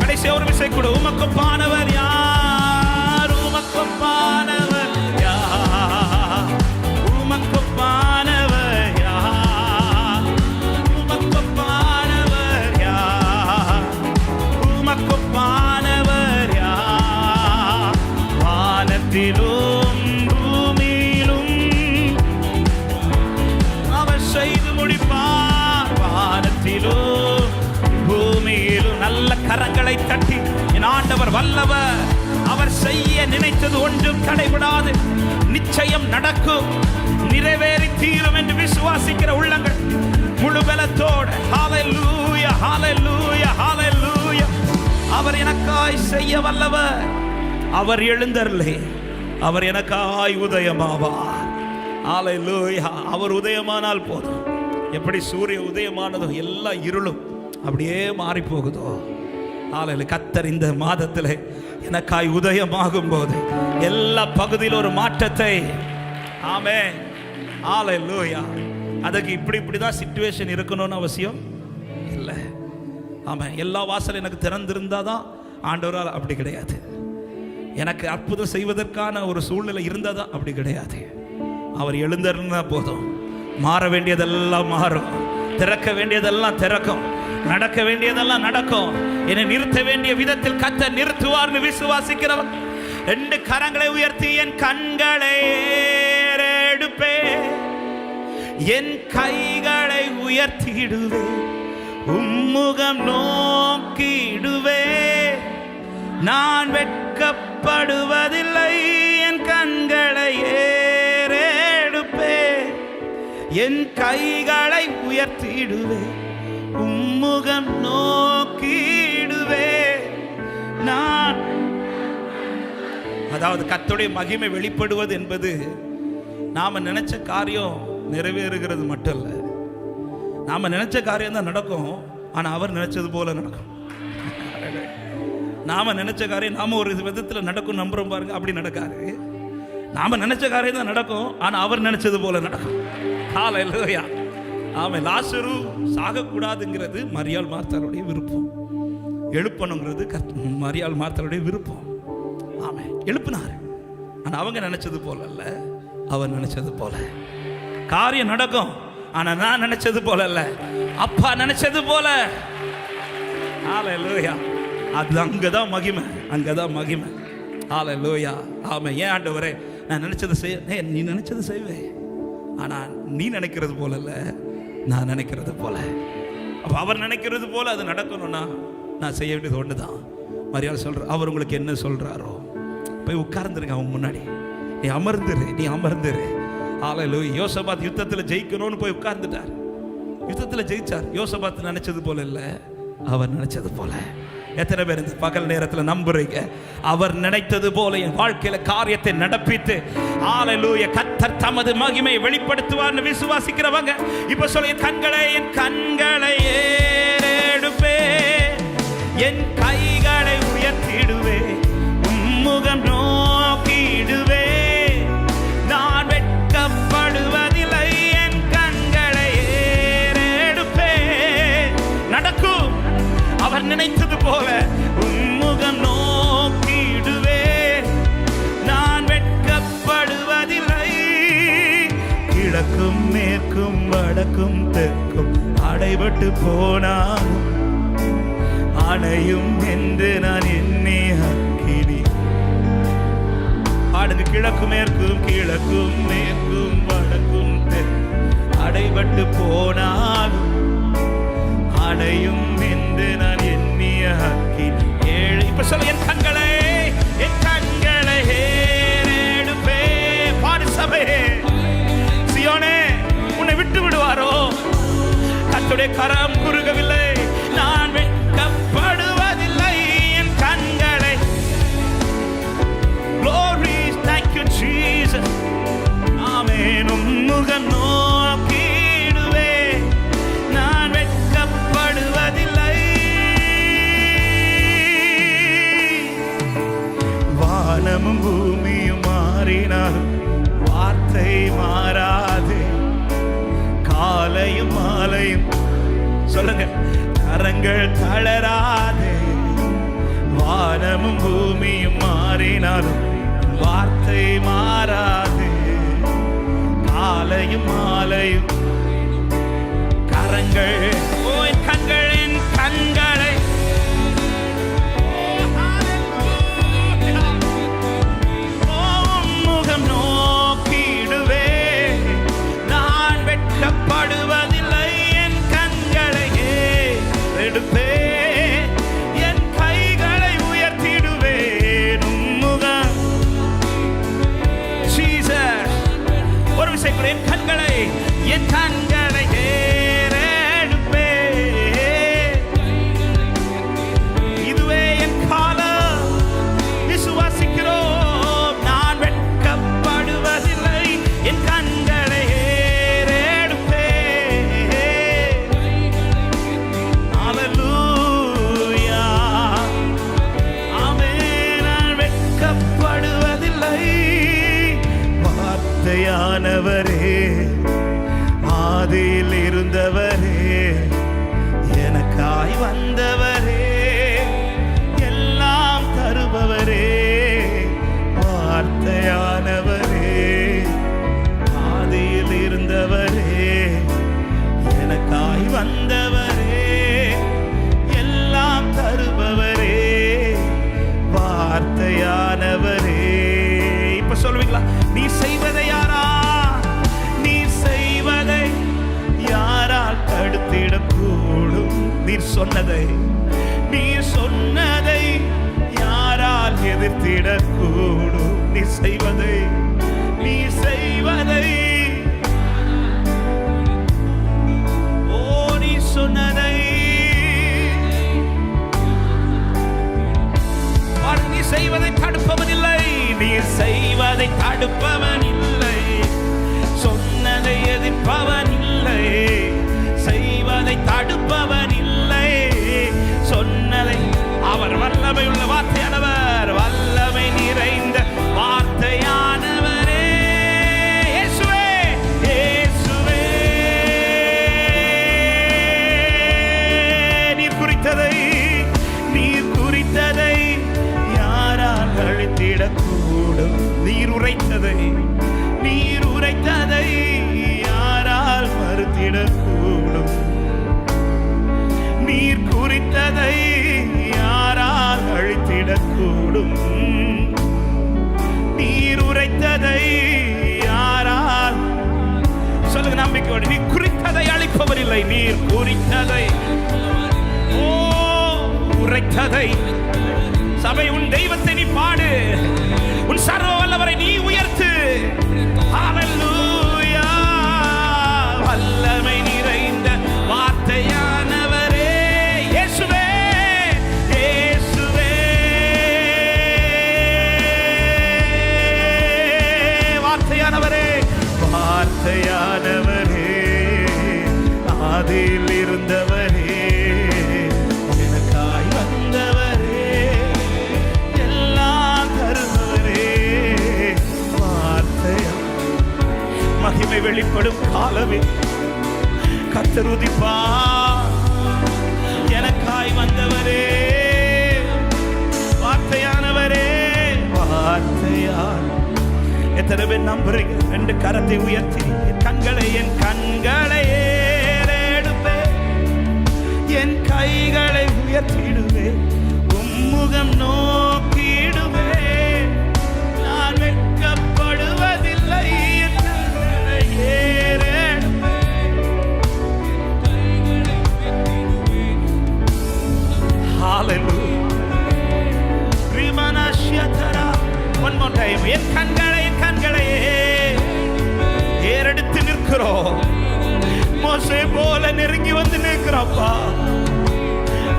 Speaker 1: கடைசி ஒரு விசை கூட, உமக்கொப்பானவர் யார்? உமக்கொப்பானவர் யார்? உமக்கொப்பானவர் யார்? உமக்கொப்பானவர் யார்? உமக்கொப்பானவர் யார்? வானத்திலும் பூமியிலும் அவர் செய்து முடிப்பார். வானத்திலும் பூமியிலும் நல்ல கரங்களை தட்டி, என் ஆண்டவர் வல்லவர், அவர் செய்ய நினைத்தது ஒன்றும் தடைபடாது, நிச்சயம் நடக்கும், நிறைவேறி தீரும் என்று விசுவாசிக்கிற உள்ளங்கள் முழு பலத்தோடு ஹalleluya ஹalleluya ஹalleluya. அவர் எனக்காய் செய்ய வல்லவர். அவர் எழுந்தருளே, அவர் எனக்காய் உதயமாவார். ஹalleluya. அவர் உதயமானால் போதும். எப்படி சூரிய உதயமானதோ எல்லா இருளும் அப்படியே மாறி போகுதோ, ஆலையில் கத்தர் இந்த மாதத்தில் எனக்காய் உதயமாகும் போது எல்லா பகுதியில் ஒரு மாற்றத்தை. ஆமென் ஹalleluya. அதுக்கு இப்படிதான் சிச்சுவேஷன் இருக்கணும்னு அவசியம் இல்லை. ஆமாம், எல்லா வாசலும் எனக்கு திறந்திருந்தாதான் ஆண்டவரால், அப்படி கிடையாது. எனக்கு அற்புதம் செய்வதற்கான ஒரு சூழ்நிலை இருந்ததா, அப்படி கிடையாது. அவர் எழுந்தருன்னா போதும், மாற வேண்டியதெல்லாம் மாறும், திறக்க வேண்டியதெல்லாம் திறக்கும், நடக்க வேண்டியதெல்லாம் நடக்கும். என்னை நிறுத்த வேண்டிய விதத்தில் கர்த்தர் நிறுத்துவார்னு விசுவாசிக்கிறவன் ரெண்டு கரங்களை உயர்த்தி, என் கண்களை ஏறெடுப்பே, என் கைகளை உயர்த்திடுவே, உம்முகம் நோக்கிடுவே, நான் வெட்கப்படுவதில்லை, என் கண்களை ஏறெடுப்பே, என் கைகளை உயர்த்திடுவே, உம்முகம் நோக்கிடுவே நான். அதாவது கர்த்தருடைய மகிமை வெளிப்படுவது என்பது நாம நினைச்ச காரியம் நிறைவேறுகிறது மட்டும் இல்ல. நாம நினைச்ச காரியம் தான் நடக்கும், ஆனா அவர் நினைச்சது போல நடக்கும். நாம நினைச்ச காரியம் நாம ஒரு விதத்துல நடக்கும் நம்புறோம் பாருங்க, அப்படி நடக்காது. நாம நினைச்ச காரியம் தான் நடக்கும், ஆனா அவர் நினைச்சது போல நடக்கும். ஹalleluya. ஆமென். லாசரு சாகக்கூடாதுங்கிறது மரியாள் மார்த்தாளுடைய விருப்பம், எழுப்பணுங்கிறது மரியாள் மார்த்தாளுடைய விருப்பம். ஆமென். எழுப்பினார், ஆனா அவங்க நினைச்சது போல அல்ல, அவர் நினைச்சது போல. காரியம் நடக்கும், ஆனா நான் நினைச்சது போல அல்ல, அப்பா நினைச்சது போல. ஹalleluya. அது அங்கதான் மகிமை, அங்கதான் மகிமை. ஹalleluya. ஆமென். ஏன் ஆண்டவரே, நான் நினைச்சது செய்ய, நீ நினைச்சது செய்வேன், ஆனா நீ நினைக்கிறது போல இல்ல, நான் நினைக்கிறது போல. அப்ப அவர் நினைக்கிறது போல அது நடக்கணும்னா நான் செய்ய வேண்டியது ஒண்ணுதான். மரியாதை சொல்ற, அவர் உங்களுக்கு என்ன சொல்றாரோ போய் உட்கார்ந்துருங்க அவன் முன்னாடி. நீ அமர்ந்துரு, நீ அமர்ந்துரு. ஹalleluya. யோசபாத் யுத்தத்தில் ஜெயிக்கணும்னு போய் உட்கார்ந்துட்டார், யுத்தத்தில் ஜெயிச்சார். யோசபாத் நினைச்சது போல இல்ல, அவர் நினைச்சது போல. எத்தனை பேர் இந்த பகல் நேரத்தில் நம்புறீங்க, அவர் நினைத்தது போல என் வாழ்க்கையில காரியத்தை நடப்பித்து ஹalleluya கர்த்தர் தமது மகிமையை வெளிப்படுத்துவார்னு விசுவாசிக்கிறவங்க இப்ப சொல்லுங்க, என் கண்களை ஏறெடுப்பே, என் கைகளை உயர்த்திடுவே, உம்முகம் நோக்கிடுவே, நான் வெட்கப்படுவதில்லை, என் கண்களை ஏறெடுப்பே. நடக்கும், அவர் நினைத்தது போல, உம்முகம் நோக்கிடுவே, நான் வெட்கப்படுவதில்லை. கிழக்கும் மேற்கும் வடக்கும் தெற்கும் அடைபட்டு போனாலும் அணையும் என்று நான் எண்ணிய அக்கினி. பாடுங்க. கிழக்கும் மேற்கும் வடக்கும் அடைபட்டு போனாலும் அணையும் என்று நான் எண்ணிய அக்கினி. ஏழு இப்ப சொல்ல என் கண்களை ஏறெடுப்பே. பாடு சபையே. சியோனே, உன்னை விட்டு விடுவாரோ? கர்த்தருடைய கரம் குறுகவில்லை. நான் வெட்கப்படுவதில்லை. என் கண்களை glory, thank you Jesus. ஆமென். முகம் நோக்கிடுவே. நான் வெட்கப்படுவதில்லை. வானமும் பூமியும் மாறினாலும் வார்த்தை மாறாது. காலையும் மாலையும் சொல்லுங்க, கரங்கள் தளராது. வானமும் பூமியும் மாறினாலும் வார்த்தை மாறாது. காலையும் மாலையும் கரங்கள். ஓ என் கண்களின் கண்களை முகம் நோக்கிடுவே. நான் வெட்கப்படுவதில்லை. என் கண்களை எடுப்பே. என் கைகளை உயர்த்திடுவேன். முகம் ஜீசஸ். ஒரு விஷயம் கூட, என் கண்களை ஏறெடுப்பே. இதுவே என் காலம். விசுவாசிக்கிறோம். நான் வெட்கப்படுவதில்லை. என் கண்களை ஏறெடுப்பே. அல்லேலூயா. ஆமென். நான் வெட்கப்படுவதில்லை. வார்த்தையானவரே, ஆதியில் இருந்தவரே, எனக்காய் வந்தவரே, எல்லாம் தருபவரே. வார்த்தையானவரே, ஆதியில் இருந்தவரே, எனக்காய் வந்தவரே, எல்லாம் தருபவரே. வார்த்தையானவரே. இப்ப சொல்லுவீங்களா? நீ செய்வதை யாரால் தடுத்திடக்கூடும்? நீர் சொன்னதை யாரால் எதிர்த்திடக்கூடும்? நீ செய்வதை ஓ நீ சொன்னதை நீ செய்வதை தடுப்பவனில்லை. நீ செய்வதை தடுப்பவன் இல்லை. சொன்னதை எதிர்ப்பவன் இல்லை. செய்வதை தடுப்பவன் இல்லை. சொன்னதை அவர் வல்லமை உள்ள வார்த்தையானவர். வல்லமை நிறைந்த வார்த்தையானவரே. இயேசுவே, இயேசுவே. நீர் குறித்ததை யாரால் அழித்திடக்கூடும்? நீர் உரைத்ததை யாரால் மறுத்திடக்கூடும்? நீர் குறித்ததை யாரால் அழித்திடக்கூடும்? நீர் உரைத்ததை யாரால் சொல்லுங்க நம்பிக்கையோடு. நீ குறித்ததை அழிப்பவர் இல்லை. நீர் குறித்ததை உரைத்ததை. சபை, உன் தெய்வத்தை நீ பாடு. உன் சர்வ வல்லவரை நீ உயர்த்து. ஹல்லேலூயா. வல்லமை நிறைந்த வார்த்தையானவரே. இயேசுவே, இயேசுவே. வார்த்தையானவரே, வார்த்தையானவரே, ஆதியில் இருந்தவரே, எனக்காய் வந்தவரே, எல்லாம் தருபவரே. வார்த்தையா மகிமை வெளிப்படும் காலமே கர்த்தர் உதிப்பார். எனக்காய் வந்தவரே, வார்த்தையானவரே, வார்த்தையான். எத்தனை பேர் நம்புறீங்க? ரெண்டு கரத்தை உயர்த்தி என் கண்களை ஏறெடுப்பேன். என் கைகளை உயர்த்திடுவேன். அப்பா.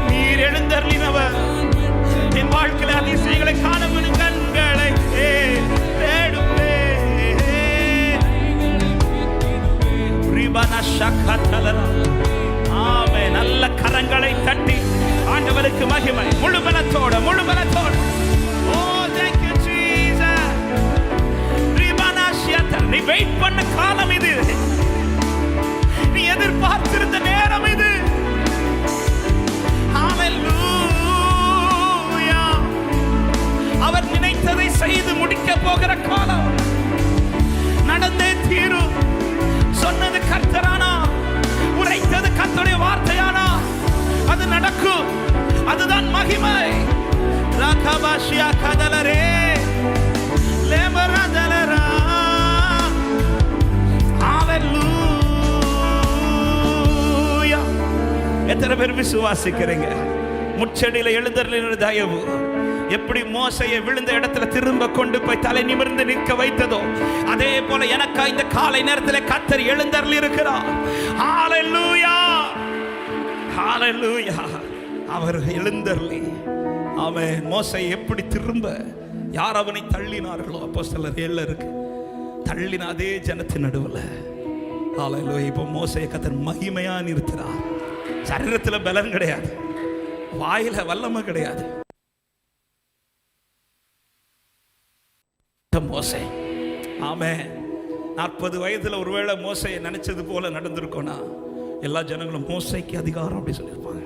Speaker 1: நீர் எழுந்தருளினவர். என் வாழ்க்கையில அதிசயங்களை காண விடும் கண்களை தேடுவே. ஆமே. நல்ல கரங்களை தட்டி ஆண்டவருக்கு மகிமை. முழு பலத்தோட முழு பலத்தோட. ஓ thank you Jesus. நீ வெயிட் பண்ண காலம் இது. நீ எதிர்பார்த்திருந்த நேரம் இது. ஹalleluya. அவர் நினைத்ததை செய்து முடிக்க போகிற காலம். நடந்தே தீரும். சொன்னது கர்த்தரானா, உரைத்தது கர்த்தருடைய வார்த்தையானா, அது நடக்கும். அதுதான் மகிமை. ராகபாஷியா கதலரே லேமரதலரா. ஹalleluya. எத்தனை பேர் விசுவாசிக்கிறீங்க? முச்செடியில எழுந்தருளின தயவு எப்படி மோசையை விழுந்த இடத்துல திரும்ப கொண்டு போய் தலை நிமிர்ந்து நிற்க வைத்ததோ, அதே போல எனக்கு இந்த காலை நேரத்தில் கர்த்தர் எழுந்தருளி இருக்கிறார். ஹalleluya. ஹalleluya. அவர் எழுந்தருளி ஆமென். மோசை எப்படி திரும்ப யார் அவனை தள்ளினார்களோ, அப்போஸ்தலர் 7 இருக்கு, தள்ளின அதே ஜனத்தின் நடுவில் ஹalleluya. இப்போ மோசையை கர்த்தர் மகிமையா நிறுத்துறார். சரீரத்தில் பலன் கிடையாது, வாயில வல்லமை கிடையாது. மோசே ஆமென். 40 வயதுல ஒருவேளை மோசையை நினைச்சது போல நடந்திருக்கோனா, எல்லா ஜனங்களும் மோசைக்கு அதிகாரம் அப்படி சொல்லியிருப்பாங்க.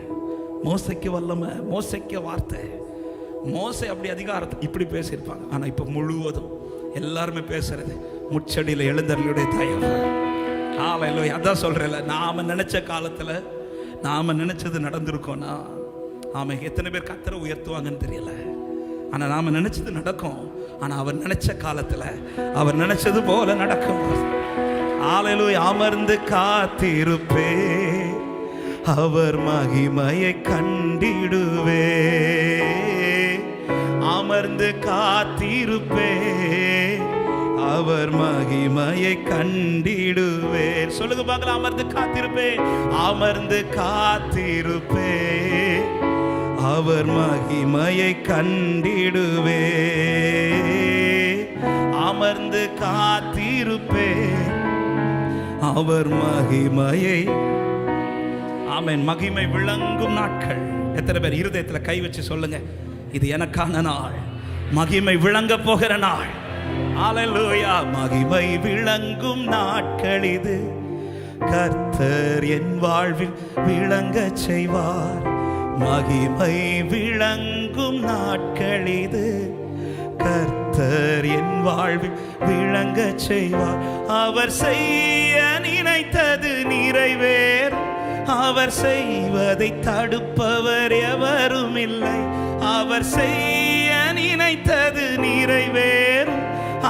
Speaker 1: மோசைக்கு வல்லமை, மோசைக்கு வார்த்தை, மோசை அப்படி அதிகாரத்தை இப்படி பேசியிருப்பாங்க. ஆனா இப்ப முழுவதும் எல்லாருமே பேசுறது முச்சடியில எழுந்தருளுடைய தயவு. ஹalleluya. அதான் சொல்றேன்ல, நாம நினைச்ச காலத்துல நாம நினைச்சது நடந்திருக்கோனா, ஆமா. எத்தனை பேர் கர்த்தரை உயர்த்துவாங்கன்னு தெரியல, ஆனா நாம நினைச்சது நடக்கும். ஆனா அவர் நினைச்ச காலத்துல அவர் நினைச்சது போல நடக்கும். ஹalleluya. அமர்ந்து காத்திருப்பே, அவர் மகிமையை கண்டிடுவே. அமர்ந்து காத்திருப்பே, அவர் மகிமையை கண்டிடுவே. சொல்லுங்க பார்க்கலாம். அமர்ந்து காத்திருப்பே, அமர்ந்து காத்திருப்பே, அவர் மகிமையை கண்டிடுவே. அமர்ந்து காத்திருப்பே, அவர் மகிமையை. ஆமென். மகிமை விளங்கும் நாட்கள். எத்தனை பேர் இருதயத்தில் கை வச்சு சொல்லுங்க, இது எனக்கான நாள், மகிமை விளங்க போகிற நாள். ஹalleluya. மகிமை விளங்கும் நாட்கள் இது, கர்த்தர் என் வாழ்வில் விளங்க செய்வார். மகிமை விளங்கும் நாட்கள் இது, கர்த்தர் என் வாழ்வில் விளங்க செய்வார். அவர் செய்ய நினைத்தது நிறைவேறும். அவர் செய்வதை தடுப்பவர் எவரும் இல்லை. அவர் செய்ய நினைத்தது நிறைவேறும்.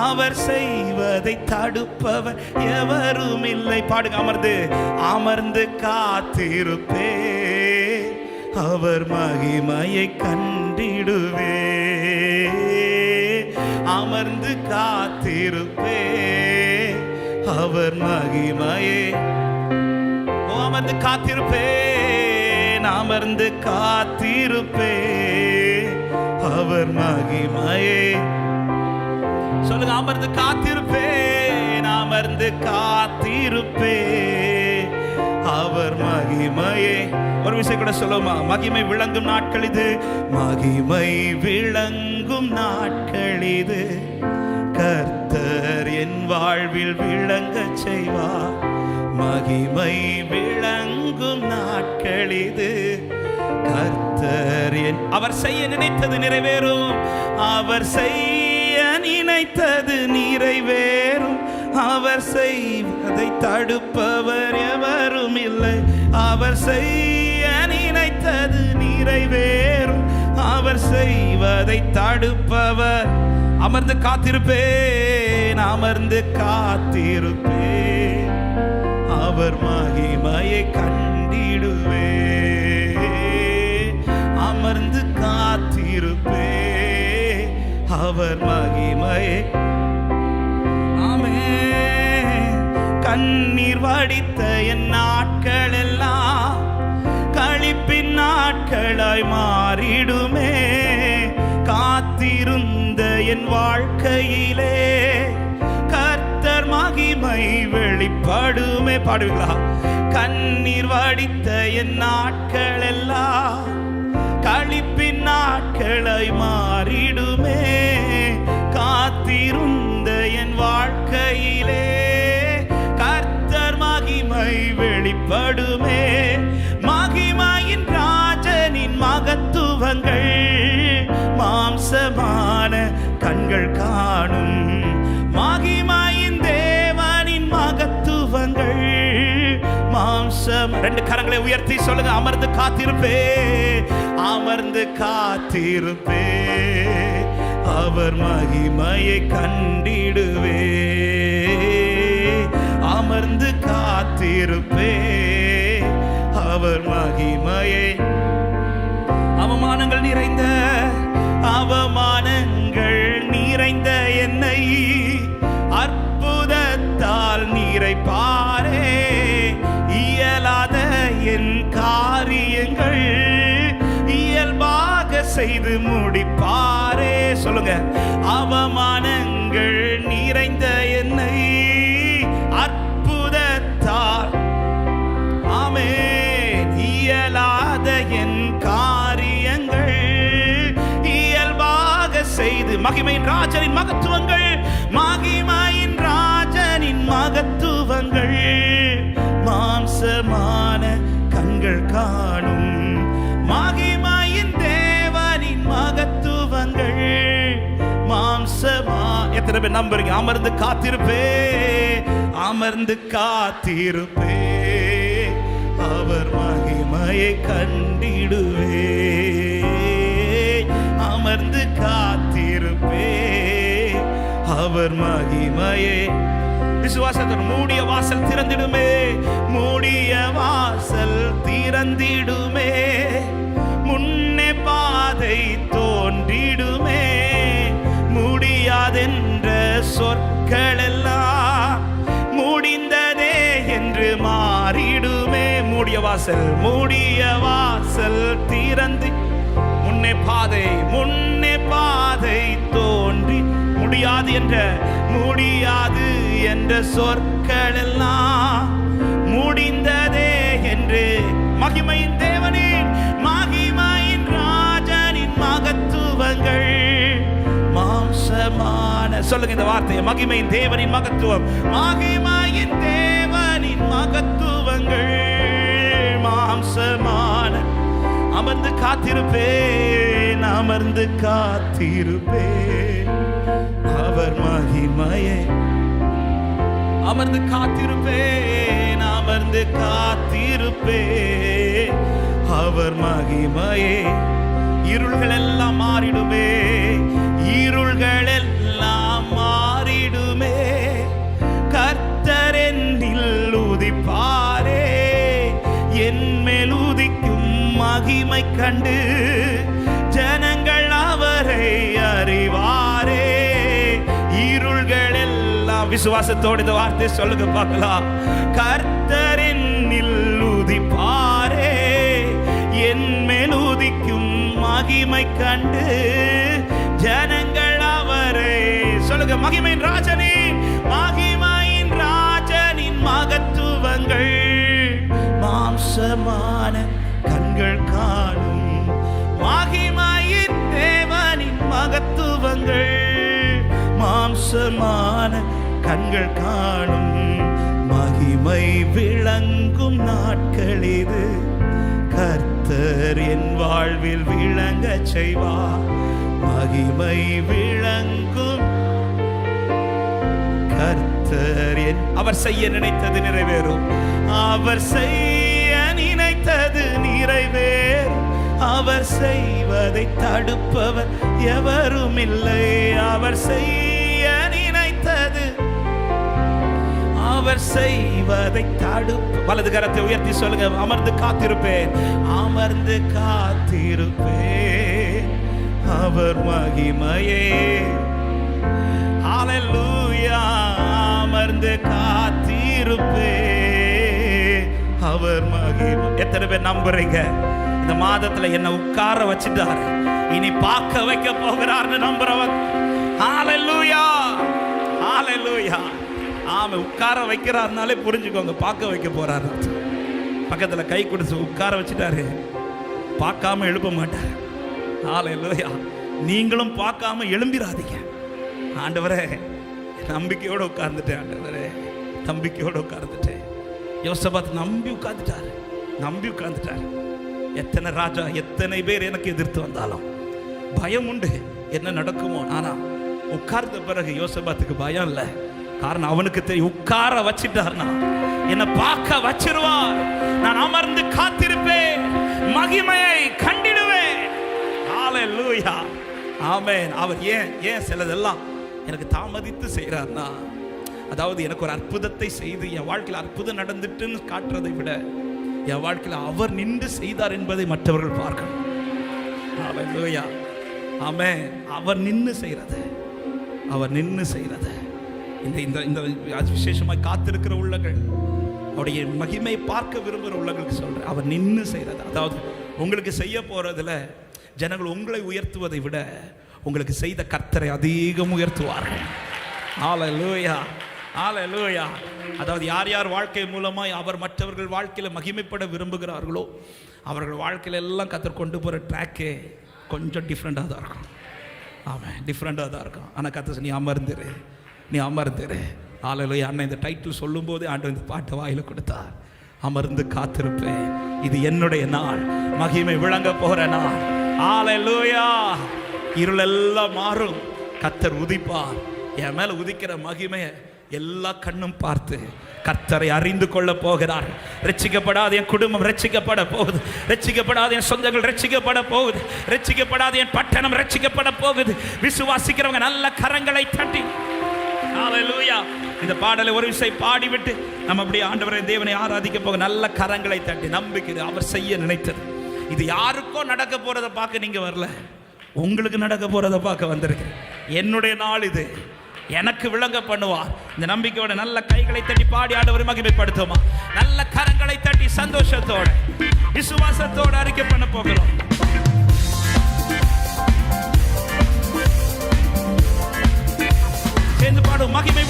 Speaker 1: அவர் செய்வதை தடுப்பவர் எவரும் இல்லை. பாடுங்க. அமர்ந்து அமர்ந்து காத்திருப்பே, அவர் மகிமையை கண்டிடுவே. அமர்ந்து காத்திருப்பே, அவர் மகிமையை. அமர்ந்து காத்திருப்பேன், அமர்ந்து காத்திருப்பேன், அவர் மகிமையை. சொல்லுங்க. அமர்ந்து காத்திருப்பேன், அமர்ந்து காத்திருப்பேன், அவர் மகிமையை. ஒரு விஷயம் கூட சொல்லுமா? மகிமை விளங்கும் நாட்கள் இது, மகிமை விளங்கும் நாட்கள் இது, கர்த்தர் என் வாழ்வில் விளங்க செய்வார். மகிமை விளங்கும் நாட்கள் இது, கர்த்தர் என். அவர் செய்ய நினைத்தது நிறைவேறும். அவர் செய்ய நினைத்தது நிறைவேறும். அவர் செய்வதை தடுப்பவர் எவரும் இல்லை. அவர் செய்ய நினைத்தது நிறைவேறும். அவர் செய்வதை தடுப்பவர். அமர்ந்து காத்திருப்பேன், அமர்ந்து காத்திருப்பேன், அவர் மகிமையை கண்டிடுவே. அமர்ந்து காத்திருப்பே, அவர் மகிமையை. ஆமென். கண்ணீர் வடித்த என் நாட்கள் எல்லாம் என் வாழ்க்கையிலே கர்த்தர் மகிமை வெளிப்படுமே. பாடுவீங்களா? கண்ணீர் வடித்த என் நாட்கள் எல்லாம் களிப்பின் நாட்களை மாறிடுமே. காத்திருந்த என் வாழ்க்கையிலே கர்த்தர் மகிமை வெளிப்படுமே. மகிமையின் ராஜனின் மகத்துவங்கள் மாம்சமான கண்கள் காணும். மகிமையின் தேவனின் மகத்துவங்கள் மாம்சம். ரெண்டு கரங்களை உயர்த்தி சொல்லுங்க. அமர்ந்து காத்திருப்பே, அமர்ந்து காத்திருப்பே, அவர் மகிமையை கண்டிடுவே. அமர்ந்து காத்திருப்பே, அவர் மகிமையை. அவமானங்கள் நிறைந்த என்னை அற்புதத்தால் நிறைப்பாரே. இயலாத என் காரியங்கள் இயல்பாக செய்து முடிப்பாரே. சொல்லுங்க. அவமானங்கள் நிறைந்த என்னை அற்புதத்தால், ஆமென், இயலாத என் காரியங்கள் இயல்பாக செய்து. மகிமையின் ராஜனின் மகத்துவங்கள், மகிமையின் ராஜனின் மகத்துவங்கள் மாம்சமான கண்கள் காணும். மகிமையின் தேவனின் மகத்துவங்கள் மாம்சமா. எத்தனை பேர் நம்புறீங்க? அமர்ந்து காத்திருப்பே, அமர்ந்து காத்திருப்பே, அவர் மகிமையை கண்டிடுவே. அமர்ந்து காத்திருப்பே, அவர் மகிமையை. விசுவாசத்தோடு மூடிய வாசல் திறந்திடுமே, மூடிய வாசல் திறந்திடுமே. முன்னே பாதை தோன்றிடுமே. முடியாதென்ற சொற்கள் எல்லாம் முடிந்ததே என்று மாறிடுமே. மூடிய வாசல், மூடிய வாசல் திறந்து முன்னே பாதை தோன்றி. முடியாது என்ற சொற்கள் எல்லாம் முடிந்ததே என்று. மகிமையின் தேவனின், மகிமையின் ராஜனின் மகத்துவங்கள் மாம்சமான. சொல்லுங்க இந்த வார்த்தையை. மகிமையின் தேவனின் மகத்துவம், மகிமையின் தேவனின் மகத்துவங்கள் மாம்சமான. அமர்ந்து காத்திருப்பேன், அமர்ந்து காத்திருப்பேன், அவர் மகிமையே. அமர்ந்து காத்திருப்பேன், அமர்ந்து காத்திருப்பேன், அவர் மகிமையே. இருள்கள் எல்லாம் மாறிடுமே, இருள்கள் எல்லாம் மாறிடுமே. கர்த்தர் என்னில் உதிப்பாரே. என் மேல் உதிக்கும் மகிமை கண்டு ஜனங்கள் அவரை அறிவாரே. இருள்கள் எல்லாம். விசுவாசத்தோடு இந்த வார்த்தை சொல்லுங்க பார்க்கலாம். கர்த்தர் என்னில் உதிப்பாரே. என் மேல் உதிக்கும் மகிமை கண்டு ஜனங்கள் அவரை. சொல்லுங்க. மகிமையின் ராஜனின், மகிமையின் ராஜனின் மகத்துவங்கள் மாம்சமான கண்கள் காணும். மகிமையின் தேவனின் மகத்துவங்கள் மாம்சமான கண்கள் காணும். மகிமை விளங்கும் நாட்கள் இது. கர்த்தர் என் வாழ்வில் விளங்க செய்வார். மகிமை விளங்கும் கர்த்தர் என். அவர் செய்ய நினைத்தது நிறைவேறும். அவர் செய்ய நினைத்தது நிறைவேறும். அவர் செய்வதை தடுப்பவர் எவரும் இல்லை. அவர் செய்ய நினைத்தது, அவர் செய்வதை தடுப்பு. வலது கரத்தை உயர்த்தி சொல்லுங்க. அமர்ந்து காத்திருப்பேன், அமர்ந்து காத்திருப்பேன், அவர் மகிமையே. ஹல்லேலூயா. அமர்ந்து காத்திருப்பேன், அவர் மகிமை. எத்தனை பேர் நம்புறீங்க? இந்த மாதத்துல என்ன உட்கார வச்சுட்டாரு, இனி பார்க்க வைக்க போகிறார்னு நம்புறவன் ஹalleluya ஹalleluya. ஆமா, உட்கார வைக்கிறாருனாலே புரிஞ்சுக்கோங்க, பார்க்க வைக்க போறாரு. பக்கத்துல கை கொடுத்து உட்கார வச்சுட்டாரு, பார்க்காம எழுப்ப மாட்டார். ஹalleluya. நீங்களும் பார்க்காம எழும்பிராதீங்க. ஆண்டவரே, நம்பிக்கையோடு உட்கார்ந்துட்டேன். ஆண்டவரே, நம்பிக்கையோடு உட்கார்ந்துட்டேன். யோசபாத் நம்பி உட்கார்ந்துட்டார். எத்தனை ராஜா, எத்தனை பேர் எனக்கு எதிர்த்து வந்தாலும் பயம் உண்டு, என்ன நடக்குமோ. ஆனா உட்கார்ந்த பிறகு யோசபாத்துக்கு பயம் இல்லை. காரணம் அவனுக்கு தெரியும், உட்கார வச்சிட்டார்னா என்னை பார்க்க வச்சிருவார். நான் அமர்ந்து காத்திருப்பேன், மகிமையை கண்டிடுவேன். ஹalleluya ஆமென். அவர் ஏன் சிலதெல்லாம் எனக்கு தாமதித்து செய்கிறார்னா, அதாவது எனக்கு ஒரு அற்புதத்தை செய்து என் வாழ்க்கையில் அற்புதம் நடந்துட்டுன்னு காட்டுறதை விட என் வாழ்க்கையில் அவர் நின்று செய்தார் என்பதை மற்றவர்கள் பார்க்கணும். ஹalleluya ஆமென். அவர் நின்று செய்கிறத இந்த விசேஷமாய் காத்திருக்கிற உள்ளங்கள், அவருடைய மகிமை பார்க்க விரும்புகிற உள்ளங்களுக்கு சொல்றேன், அவர் நின்று செய்கிறது. அதாவது உங்களுக்கு செய்ய போறதுல ஜனங்கள் உங்களை உயர்த்துவதை விட உங்களுக்கு செய்த கர்த்தரை அதிகம் உயர்த்துவார்கள். ஹalleluya ஹalleluya. அதாவது யார் வாழ்க்கை மூலமாய் அவர் மற்றவர்கள் வாழ்க்கையில் மகிமைப்பட விரும்புகிறார்களோ அவர்கள் வாழ்க்கையில எல்லாம் கர்த்தர் கொண்டு போகிற ட்ராக்கே கொஞ்சம் டிஃப்ரெண்டாக தான் இருக்கும். ஆமாம், டிஃப்ரெண்டாக தான் இருக்கும். ஆனால் கர்த்தர் நீ அமர்ந்துரு. ஹalleluya. அண்ணன் இந்த டைட்டில் சொல்லும்போது ஆண்டவர் இந்த பாட்டை வாயில் கொடுத்தார். அமர்ந்து காத்திருப்பேன், இது என்னுடைய நாள், மகிமை விளங்க போகிற நாள். ஹalleluya. இருளெல்லாம் மாறும், கர்த்தர் உதிப்பார். என் மேல உதிக்கிற மகிமையை எல்லா கண்ணும் பார்த்து கர்த்தரை அறிந்து கொள்ள போகிறார். ரட்சிக்கப்படாத என் குடும்பம் ரட்சிக்கப்பட போகுது, ரட்சிக்கப்படாத என் சொந்தங்கள் ரட்சிக்கப்பட போகுது, ரட்சிக்கப்படாத என் பட்டணம் ரட்சிக்கப்பட போகுது. விசுவாசிக்கிறவங்க நல்ல கரங்களை தட்டி ஹalleluya. இந்த பாடலை ஒரு விஷயம் பாடிவிட்டு நம்ம அப்படியே ஆண்டவரை தேவனை ஆராதிக்க போக நல்ல கரங்களை தட்டி நம்பிக்கை அவர் செய்ய நினைத்தது. இது யாருக்கோ நடக்க போறதை பார்க்க நீங்க வரல, உங்களுக்கு நடக்க போறதை பார்க்க வந்திருக்கிறேன். என்னுடைய நாள் இது, எனக்கு விளங்க பண்ணுவார். இந்த நம்பிக்கையோட நல்ல கைகளை தட்டி பாடி ஆண்டவரை மகிமைப்படுத்துமா. நல்ல கரங்களை தட்டி சந்தோஷத்தோட விசுவாசத்தோட அறிக்கை பண்ண போகிறோம். சேர்ந்து பாடும். மகிமை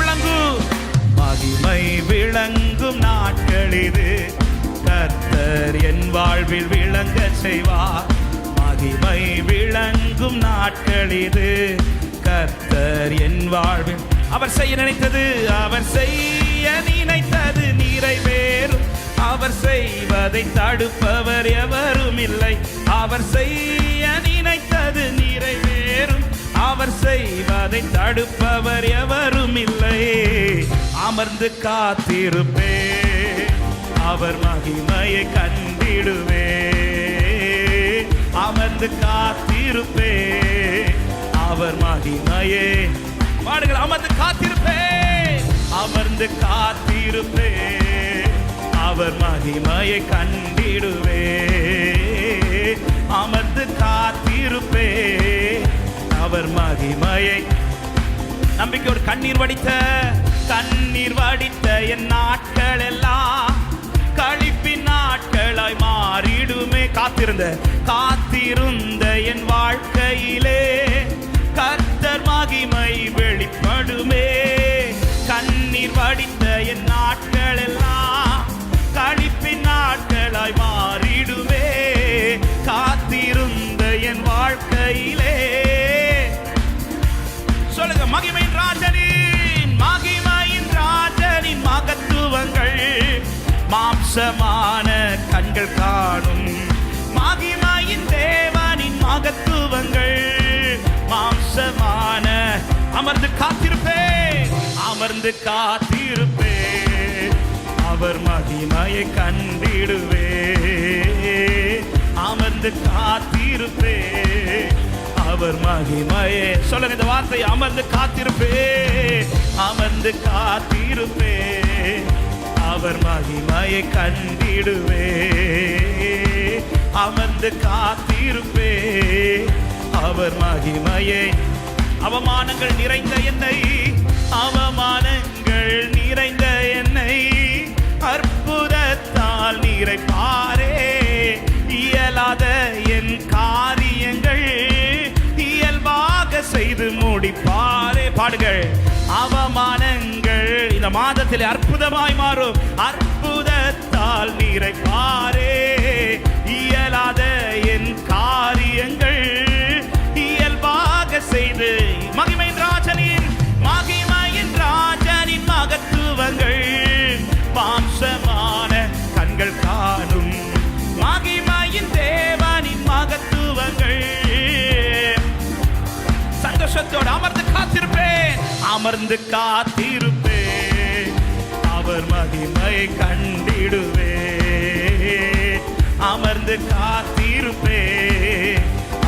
Speaker 1: விளங்கும் நாட்கள் இது, கர்த்தர் என் வாழ்வில் விளங்க செய்வார். மகிமை விளங்கும் நாட்கள் இது, கர்த்தர் என் வாழ்வில் அவர் செய்ய நினைத்தது நிறைவேறும். அவர் செய்வதை தடுப்பவர் எவரும் இல்லை. அவர் செய்ய நினைத்தது நிறைவேறும், அவர் செய்வதை தடுப்பவர் எவரும் இல்லை. அமர்ந்து காத்திருப்பே, அவர் மகிமையை கண்டிடுவே. அமர்ந்து காத்திருப்பே, அவர் மகிமையே பாடுகள். அமர்ந்து காத்திருப்பே, அவர் மகிமையை கண்டிடுவே. அமர்ந்து காத்திருப்பே, அவர் மகிமையை. நம்பிக்கையோடு கண்ணீர் வடித்த என் நாட்கள் எல்லாம் களிப்பின் நாட்களாய் மாறிடுமே. காத்திருந்த என் வாழ்க்கையிலே கர்த்தர் மகிமை வெளிப்படுமே. கண்ணீர் வடித்த என் நாட்கள் எல்லாம் களிப்பின் நாட்களாய் மாறிடுமே. காத்திருந்த என் வாழ்க்கையிலே சொல்லுங்க. மகிமையின் ராஜனின் மகத்துவங்கள் மாம்சமான கண்கள் காணும். மகிமையின் தேவனின் மகத்துவங்கள் மாம்சமான. அமர்ந்து காத்திருப்பே, அவர் மகிமையை கண்டிடுவே. அமர்ந்து காத்திருப்பே, அவர் மகிமையே. சொல்லுங்க இந்த வார்த்தை. அமர்ந்து காத்திருப்பே, அவர் மகிமையை கண்டிடுவே. அமர்ந்து காத்திருப்பே, அவர் மகிமையை. அவமானங்கள் நிறைந்த என்னை அற்புதத்தால் நிறைப்பாரே. இயலாத என் காரியங்கள் இயல்பாக செய்து முடிப்பார். பாடுங்கள். அவமானங்கள் இந்த மாதத்தில் அற்புதமாய் மாறும். அற்புதத்தால் நிறைப்பாரே. இயலாத என் காரியங்கள் இயல்பாக செய்து மகிமையின் ராஜனின் மகத்துவங்கள் மாம்சமான கண்கள் காணும். மகிமையின் தேவனின் மகத்துவங்கள். சந்தோஷத்தோடு அமர்ந்து காத்திருப்பேன், அமர்ந்து காத்திருப்பேன். அவர் மகிமை கண்டிடுவே. அமர்ந்து காத்திருப்பேன்,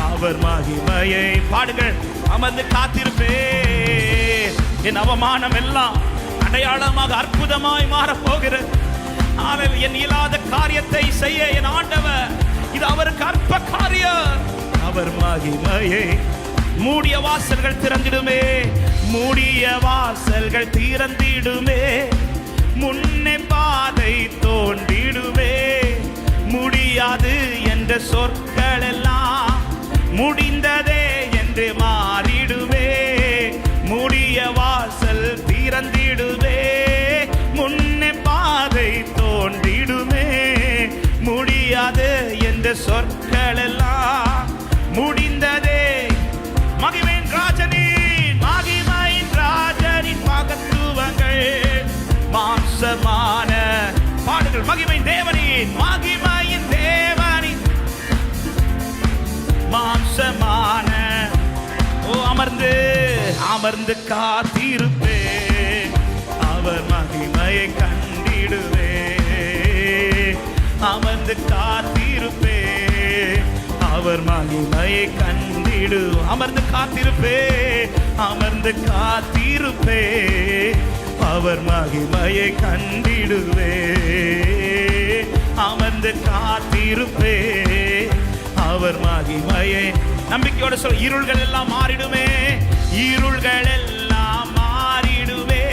Speaker 1: அவர் மகிமையை பாடுங்கள். அமர்ந்து காத்திருப்பேன். என் அவமானம் எல்லாம் அடையாளமாக அற்புதமாய் மாறப்போகிறது. என் இயலாத காரியத்தை செய்ய என் ஆண்டவர், இது அவருக்கு அற்ப காரியம். அவர் மகிமையை மூடிய வாசல்கள் திறந்திடுமே. மூடிய வாசல்கள் திறந்திடுமே. முன்னே பாதை தோன்றிடுமே. முடியாது என்ற சொற்கள் எல்லாம் முடிந்ததே என்று மாறிடுவே. மூடிய வாசல் திறந்திடுவே. முன்னே பாதை தோன்றிடுமே. முடியாது என்ற சொற்கள் எல்லாம் முடிந்ததே. மகிமையின் ராஜனின் மகத்துவங்கள் மாம்சமான பாடுகள். மகிமையின் தேவனின் மாம்சமான அமர்ந்து காத்திருப்பே. அவர் மகிமையை கண்டிடுவே. அமர்ந்து காத்திருப்பே. அவர் மகிமையை கண்டிடு. அமர்ந்து காத்திருப்பே. அமர்ந்து காத்திருப்பே. அவர் மகிமையை கண்டிடுவே. அமர்ந்து காத்திருப்பே. அவர் மகிமையை நம்பிக்கையோட சொல். இருள்கள் எல்லாம் மாறிடுமே. இருள்கள் எல்லாம் மாறிடுவே.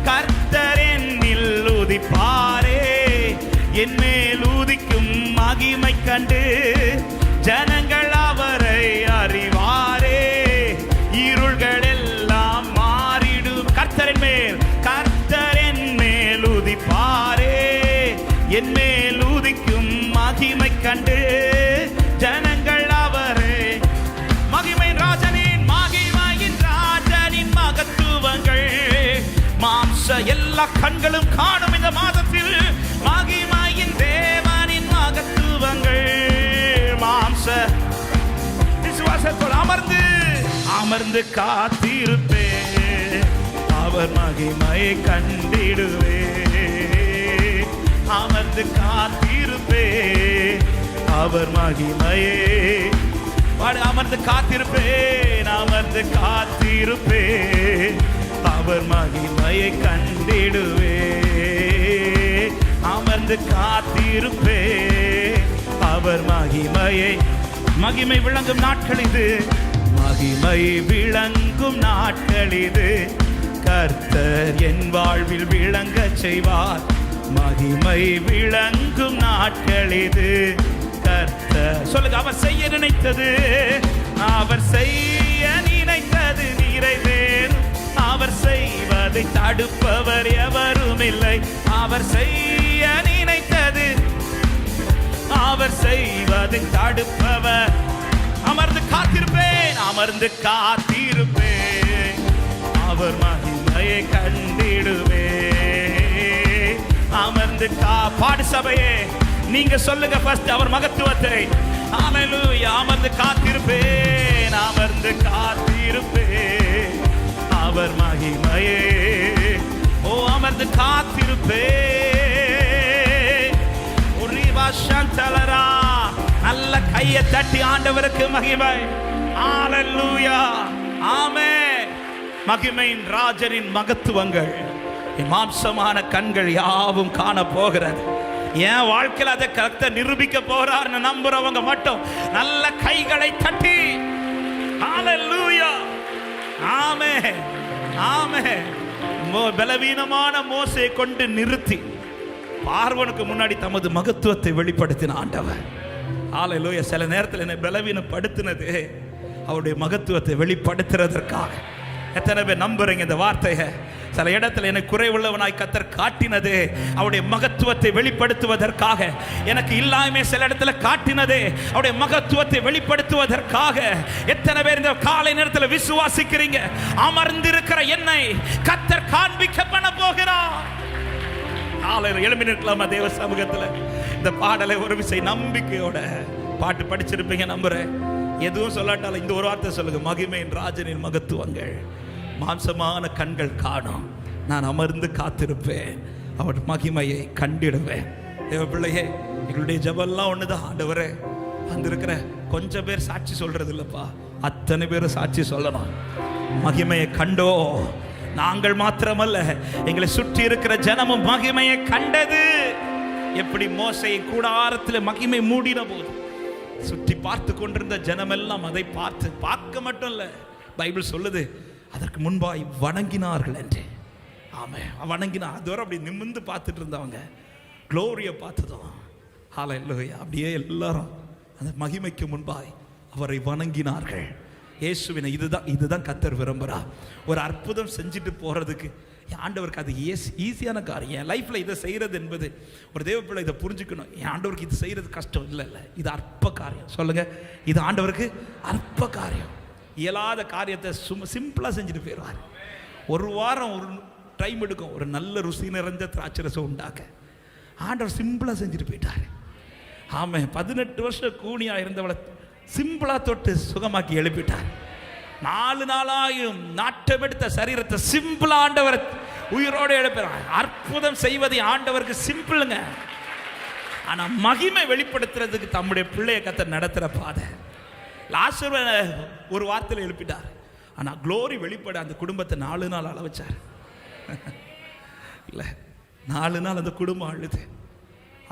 Speaker 1: கர்த்தர் என்னில் உதிப்பாரே. என் மேல் உதிக்கும் மகிமை கண்டு ஜனங்கள் அவரை அறிவாரே. இருள்கள் எல்லாம் மாறிடும். கர்த்தர் என் மேல் உதிப்பாரே. என் மேல் உதிக்கும் மகிமை கண்டு ஜனங்கள் அவரே. மகிமையின் ராஜனின் மகத்துவங்கள் மாம்ச எல்லா கண்களும் காணும் இந்த மாதத்தில். மகிமையின் தேவனின் மகத்துவங்கள் மாம்ச விசுவாசத்தோடு அமர்ந்து காத்திருப்பே. அவர் மகிமையை கண்டிடுவே. அமர்ந்து காத்திருப்பே. அவர் மகிமையே அமர்ந்து காத்திருப்பேன். அமர்ந்து காத்திருப்பேன். அவர் மகிமையை கண்டிடுவே. அமர்ந்து காத்திருப்பே. அவர் மகிமை விளங்கும் நாட்கள் இது. மகிமை விளங்கும் நாட்கள் இது. கர்த்தர் என் வாழ்வில் விளங்க செய்வார். மகிமை விளங்கும் நாட்கள் இது. கர்த்தர் சொல்லுங்க. அவர் செய்ய நினைத்தது நிறைவேறும். அவர் செய்வதை தடுப்பவர் எவரும் இல்லை. அவர் செய்ய நினைத்தது அவர் செய்வதை தடுப்பவர். அமர்ந்து காத்திருப்பேன். அமர்ந்து காத்திருப்பேன். அவர் மகிமையை கண்டிடுவே. அமர்ந்து பாடு சபையே, நீங்க சொல்லுங்க ஃபர்ஸ்ட் அவர் மகத்துவத்தை. ஹalleluya. அமர்ந்து காத்திருப்பேன். அமர்ந்து காத்திருப்பேன். அவர் மகிமையே. ஓ அமர்ந்து காத்திருப்பேன். உரிவா சந்தலரா. நல்ல கையை தட்டி ஆண்டவருக்கு மகிமை. ஹalleluya. ஆமென். மகிமையின் ராஜனின் மகத்துவங்கள் மாம்சமான கண்கள் யாவும் காண போகிறது. என் வாழ்க்கையில் அதை கர்த்தர் நிரூபிக்க போறார்னு நம்புறவங்க மட்டும் நல்ல கைகளை தட்டி ஹalleluya. ஆமென். ஆமென். பலவீனமான மோசேயை கொண்டு நிறுத்தி பார்வோனுக்கு முன்னாடி தமது மகத்துவத்தை வெளிப்படுத்தின ஆண்டவர். ஹalleluya. சில நேரத்தில் என்னை பலவீனப்படுத்தினது அவருடைய மகத்துவத்தை வெளிப்படுத்துறதற்காக. எத்தனை பேர் நம்புறீங்க இந்த வார்த்தையை? சில இடத்துல எனக்கு குறைவுள்ளவனாய் கர்த்தர் காட்டினது அவருடைய மகத்துவத்தை வெளிப்படுத்துவதற்காக. எனக்கு இல்லாமே சில இடத்துல காட்டினது அவருடைய மகத்துவத்தை வெளிப்படுத்துவதற்காக. எத்தனை பேர் இந்த காலை நேரத்தில் விசுவாசிக்கிறீங்க? அமர்ந்திருக்கிற என்னை கர்த்தர் காண்பிக்க பண்ண போகிறார். எழுப்பி நிற்கலாமா தேவ சமூகத்தில்? இந்த பாடலை ஒரு விஷயம் நம்பிக்கையோட பாட்டு படிச்சிருப்பீங்க நம்புறேன். எதுவும் சொல்லாட்டாலும் இந்த ஒரு வார்த்தை சொல்லுங்க, மகிமையின் ராஜனின் மகத்துவங்கள் மாம்சமான கண்கள் காணும். நான் அமர்ந்து காத்திருப்பேன், அவர் மகிமையை கண்டிடுவேன். தேவ பிள்ளையே, எங்களுடைய ஜெபம்லாம் ஒண்ணுதான். ஆண்டவரே, வந்திருக்கிற கொஞ்சம் பேர் சாட்சி சொல்றது இல்லப்பா, அத்தனை பேரும் சாட்சி சொல்லணும். மகிமையை கண்டோ, நாங்கள் மாத்திரமல்ல, எங்களை சுற்றி இருக்கிற ஜனமும் மகிமையை கண்டது. எப்படி மோசே கூடாரத்தில் மகிமை மூடின போது சுற்றி பார்த்து கொண்டிருந்த ஜனமெல்லாம் அதை பார்க்க மட்டும் இல்ல, பைபிள் சொல்லுது அதற்கு முன்பாய் வணங்கினார்கள் என்று. ஆமே, வணங்கினா அதுவரை அப்படி நிமிர்ந்து பார்த்துட்டு இருந்தவங்க க்ளோரியை பார்த்ததும் ஹல்லேலூயா, அப்படியே எல்லாரும் அந்த மகிமைக்கு முன்பாய் அவரை வணங்கினார்கள். இயேசுவினை இதுதான் கர்த்தர் விரும்புகிறார். ஒரு அற்புதம் செஞ்சுட்டு போகிறதுக்கு ஆண்டவருக்கு அது ஈஸியான காரியம். என் லைஃப்பில் இதை செய்கிறது என்பது ஒரு தேவ பிள்ளை இதை புரிஞ்சுக்கணும். என் ஆண்டவருக்கு இது செய்கிறது கஷ்டம் இல்லை, இது அற்ப காரியம். சொல்லுங்கள், இது ஆண்டவருக்கு அற்ப காரியம். இயலாத காரியத்தை சிம்பிளாக செஞ்சுட்டு போயிடுவார். ஒரு வாரம் ஒரு டைம் எடுக்கும் ஒரு நல்ல ருசி நிறைஞ்ச திராட்சை ரசம் உண்டாக்க. ஆண்டவர் சிம்பிளாக செஞ்சுட்டு போயிட்டார். ஆமாம், 18 வருஷம் கூனியாக இருந்தவளை சிம்பிளாக தொட்டு சுகமாக்கி எழுப்பிட்டார். 4 நாளாயும் நாட்டம் எடுத்த சரீரத்தை சிம்பிளா ஆண்டவர் உயிரோடு எழுப்புறார். அற்புதம் செய்வதை ஆண்டவருக்கு சிம்பிளுங்க. ஆனா மகிமை வெளிப்படுத்துறதுக்கு தம்முடைய பிள்ளைய கர்த்தர் நடத்துற பாதை. லாசர் ஒரு வார்த்தையில் எழுப்பிட்டார், ஆனா க்ளோரி வெளிப்பட அந்த குடும்பத்தை 4 நாள் அழ வச்சார். இல்ல 4 நாள் அந்த குடும்பம் அழுது.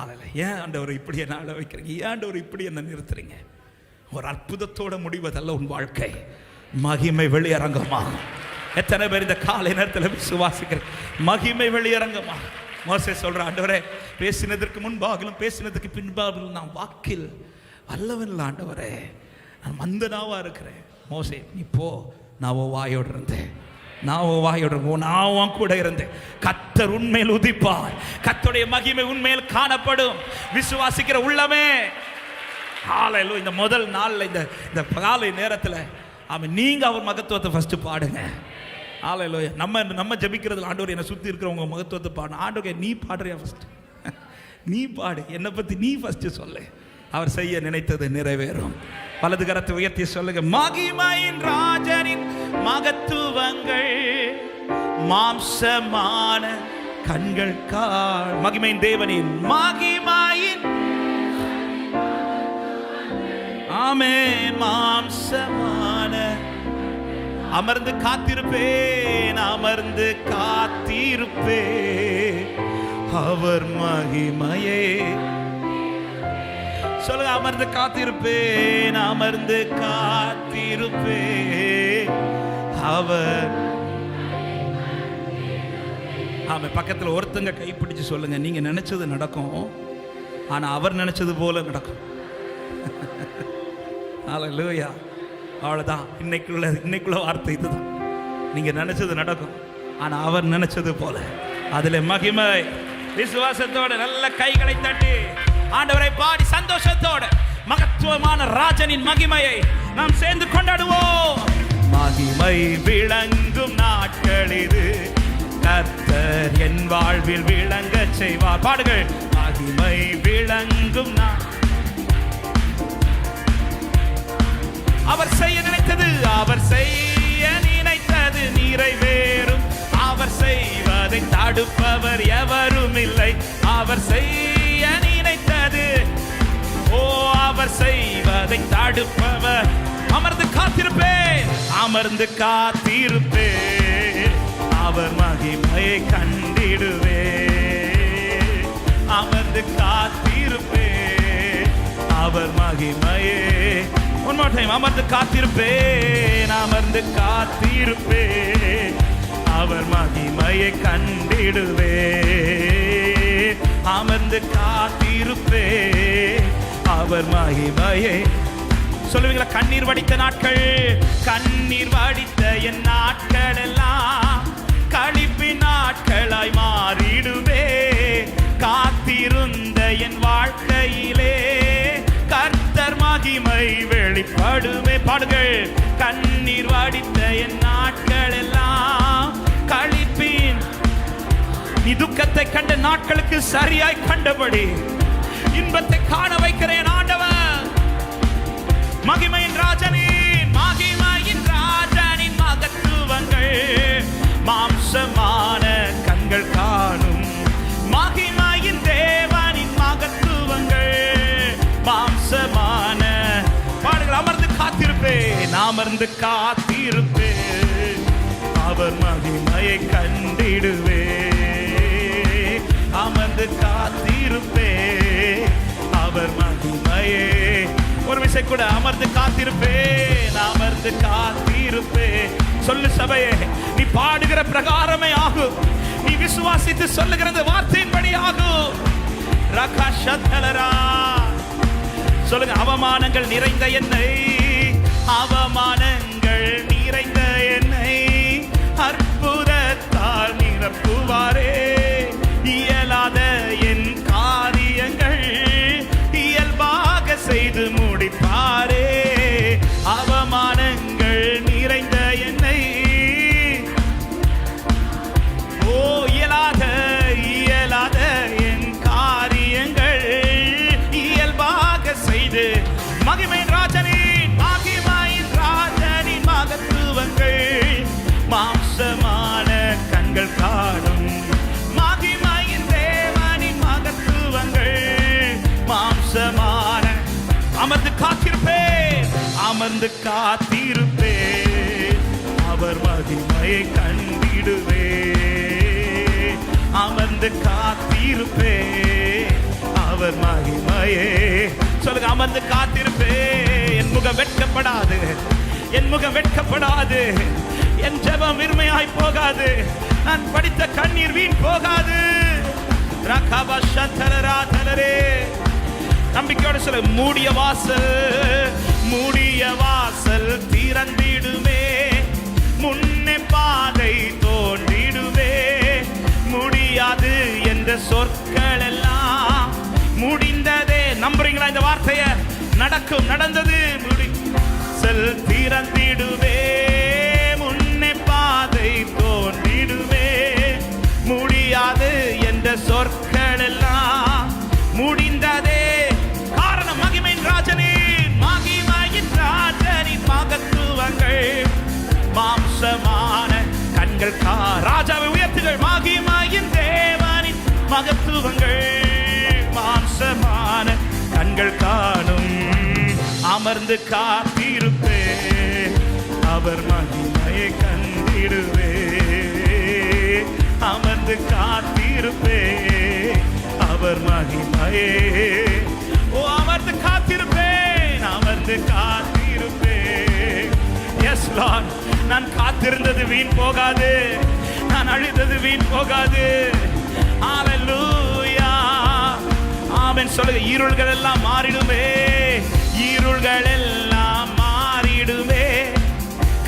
Speaker 1: அதில் ஏன் ஆண்டவர் இப்படி என்ன அழ வைக்கிறீங்க? ஏன் ஆண்டவர் இப்படி என்ன நிறுத்துறீங்க? ஒரு அற்புதத்தோட முடிவதல்ல உன் வாழ்க்கை, மகிமை வெளியரங்கமாகும். எத்தனை பேர் இந்த காலை நேரத்தில் விசுவாசிக்கிறேன்? மகிமை வெளியரங்கமாக. மோசே சொல்ற, ஆண்டவரே, பேசினதற்கு முன்பாகிலும் பேசினதுக்கு பின்பாகிலும் நான் வாக்கில் வல்லவன் இல்லை ஆண்டவரே, நான் மந்தனாவா இருக்கிறேன். மோசே, நீ போ, நான் வாயோடு இருந்தேன், நான் கூட இருந்தேன். கர்த்தர் உண்மையில் உதிப்பார், கர்த்தருடைய மகிமை உண்மையில் காணப்படும். விசுவாசிக்கிற உள்ளமே ஹல்லேலூயா. இந்த முதல் நாள்ல இந்த காலை நேரத்தில் ஆமாம், நீங்க அவர் மகத்துவத்தை ஃபர்ஸ்ட் பாடுங்க. ஹல்லேலூயா. நம்ம ஜெபிக்கிறதுல ஆண்டவர் என்னை சுற்றி இருக்கிறவங்க மகத்துவத்தை பாடணும். ஆண்டவர் நீ பாடுறியா ஃபர்ஸ்ட்? நீ பாடு, என்னை பற்றி நீ ஃபர்ஸ்ட் சொல்லு. அவர் செய்ய நினைத்தது நிறைவேறும். வலது கரத்தை உயர்த்தி சொல்லுங்க, மகிமையின் ராஜனின் மகத்துவங்கள் மாம்சமான கண்கள் காண். மகிமையின் தேவனின் மகிமையின் ஆமென் மாம்சமான. அமர்ந்து காத்திருப்பேன் அவர் மகிமையே. சொல்லுங்க, அமர்ந்து காத்திருப்பேன் அவர். ஆமா, பக்கத்தில் ஒருத்தங்க கைப்பிடிச்சு சொல்லுங்க, நீங்க நினைச்சது நடக்கும், ஆனா அவர் நினைச்சது போல நடக்கும். ஹல்லேலூயா. அவ்வளவுதான். இன்னைக்குள்ள வார்த்தை இதுதான். நீங்க நினைச்சது நடக்கும், ஆனா அவர் நினைச்சது போல. அதுல மகிமை. விசுவாசத்தோட நல்ல கைகளை தட்டி ஆண்டவரை பாடி சந்தோஷத்தோட மகத்துவமான ராஜனின் மகிமையை நாம் சேர்ந்து கொண்டாடுவோம். மகிமை விளங்கும் நாட்கள் இது, கர்த்தர் என் வாழ்வில் விளங்க செய்வார். பாடுகள். மகிமை விளங்கும் அவர் செய்ய நினைத்தது நிறைவேறும். அவர் செய்வதை தடுப்பவர் எவரும் இல்லை. அவர் செய்ய நினைத்தது, அவர் செய்வதை தடுப்பவர். அமர்ந்து காத்திருப்பேன் அவர் மகிமையை கண்டிடுவே. அமர்ந்து காத்திருப்பேன் அவர் மகிமையே. One more time. அமர்ந்து காத்திருப்பேன் அவர் மகிமையை கண்டிடுவே. அமர்ந்து காத்திருப்பேன் அவர் மகிமையை. சொல்லுவீங்களா? கண்ணீர் வடித்த நாட்கள், கண்ணீர் வடித்த என் நாட்கள் எல்லாம் களிப்பின் நாட்களாய் மாறிடுவே. காத்திருந்த என் வாழ்க்கையிலே கர்த்தர் மகிமை வெளிப்படுமே. பாடுங்கள். கண்ணீர் வடித்த என் நாட்கள் எல்லாம் களிப்பின். நீ துக்கத்தை கண்ட நாட்களுக்கு சரியாய் கண்டபடி இன்பத்தை காண வைக்கிறேன் ஆண்டவர். மகிமையின் ராஜனின் மகத்துவங்கள் மாம்சமான கண்கள் காணும். மகிமையின் தேவனின் மகத்துவங்கள் மாம்சமான. பாடுகள். அமர்ந்து காத்திருப்பேன், அமர்ந்து காத்திருப்பேன், அவர் மகிமையை கண்டிடுவே. அமர்ந்து காத்திருப்பேன், அவர் மகிமையே. ஒரு விஷயம் கூட, அமர்ந்து காத்திருப்பேன், அமர்ந்து காத்திருப்பேன். சொல்லு சபையே, நீ பாடுகிற பிரகாரமே ஆகும், நீ விசுவாசித்து சொல்லுகிறது வார்த்தையின்படி ஆகும். ரகஷதலரா சொல்லுங்க. அவமானங்கள் நிறைந்த என்னை, அவமானங்கள் நிறைந்த என்னை அற்புதத்தால் நிரப்புவாரே. இயலாத என் காரியங்கள் இயல்பாக செய்து முடிப்பாரே. அவமானங்கள் நிறைந்த என்னை, ஓ இயலாத என் காரியங்கள் இயல்பாக செய்து. மகிமையின் ராஜனின் மகத்துவங்கள் மாம்சமான கண்கள் காணும். மகிமையின் தேவனின் மகத்துவங்கள் மாம்சமான. அமர்ந்து காத்திருப்பேன், அமர்ந்து காத்திருப்பேன், அவர் மகிமையை கண்டிடுவே. அமர்ந்து காத்திருப்பேன், அவர் மகிமையே. சொல்லுங்க. அமர்ந்து காத்திருப்பேன். என் முகம் வெட்கப்படாது, என் முகம் வெட்கப்படாது, என் ஜெபம் வெறுமையாய் போகாது, நான் படித்த கண்ணீர் வீண் போகாது. நம்பிக்கையோடு சொல்ல. மூடிய வாசல் திறந்திடுமே, முன்னே பாதை தோன்றிடுவே. முடியாது என்ற சொற்கள் எல்லாம் முடிந்ததே. நம்புறீங்களா இந்த வார்த்தைய? நடக்கும், நடந்தது. வாசல் திறந்திடுவே, முன்னே பாதை தோன்றிடுவே. முடியாது என்ற சொற்கள் எல்லாம் முடிந்ததே. காரணம் மகிமையின் ராஜனின் மகத்துவங்கள் மாம்சமான கண்கள் ராஜாவை உயர்த்துகள். மகிமையின் தேவனின் மகத்துவங்கள் மாம்சமான கண்கள் காணும். அமர்ந்து காத்திருப்பே, அவர் மகிமையை கண்டிடுவே. அமர்ந்து காத்திருப்பே, அவர் மகிமையே. ஓ அமர்ந்து காத்திருப்பேன், அமர்ந்து காத்திருப்பேன். எஸ் லார்ட், நான் காத்திருந்தது வீண் போகாது, நான் அழுதது வீண் போகாது. ஹல்லேலூயா, ஆமென் சொல்லுங்க. இருள்கள் எல்லாம் மாறிடுமே, இருள்கள் எல்லாம் மாறிடுமே.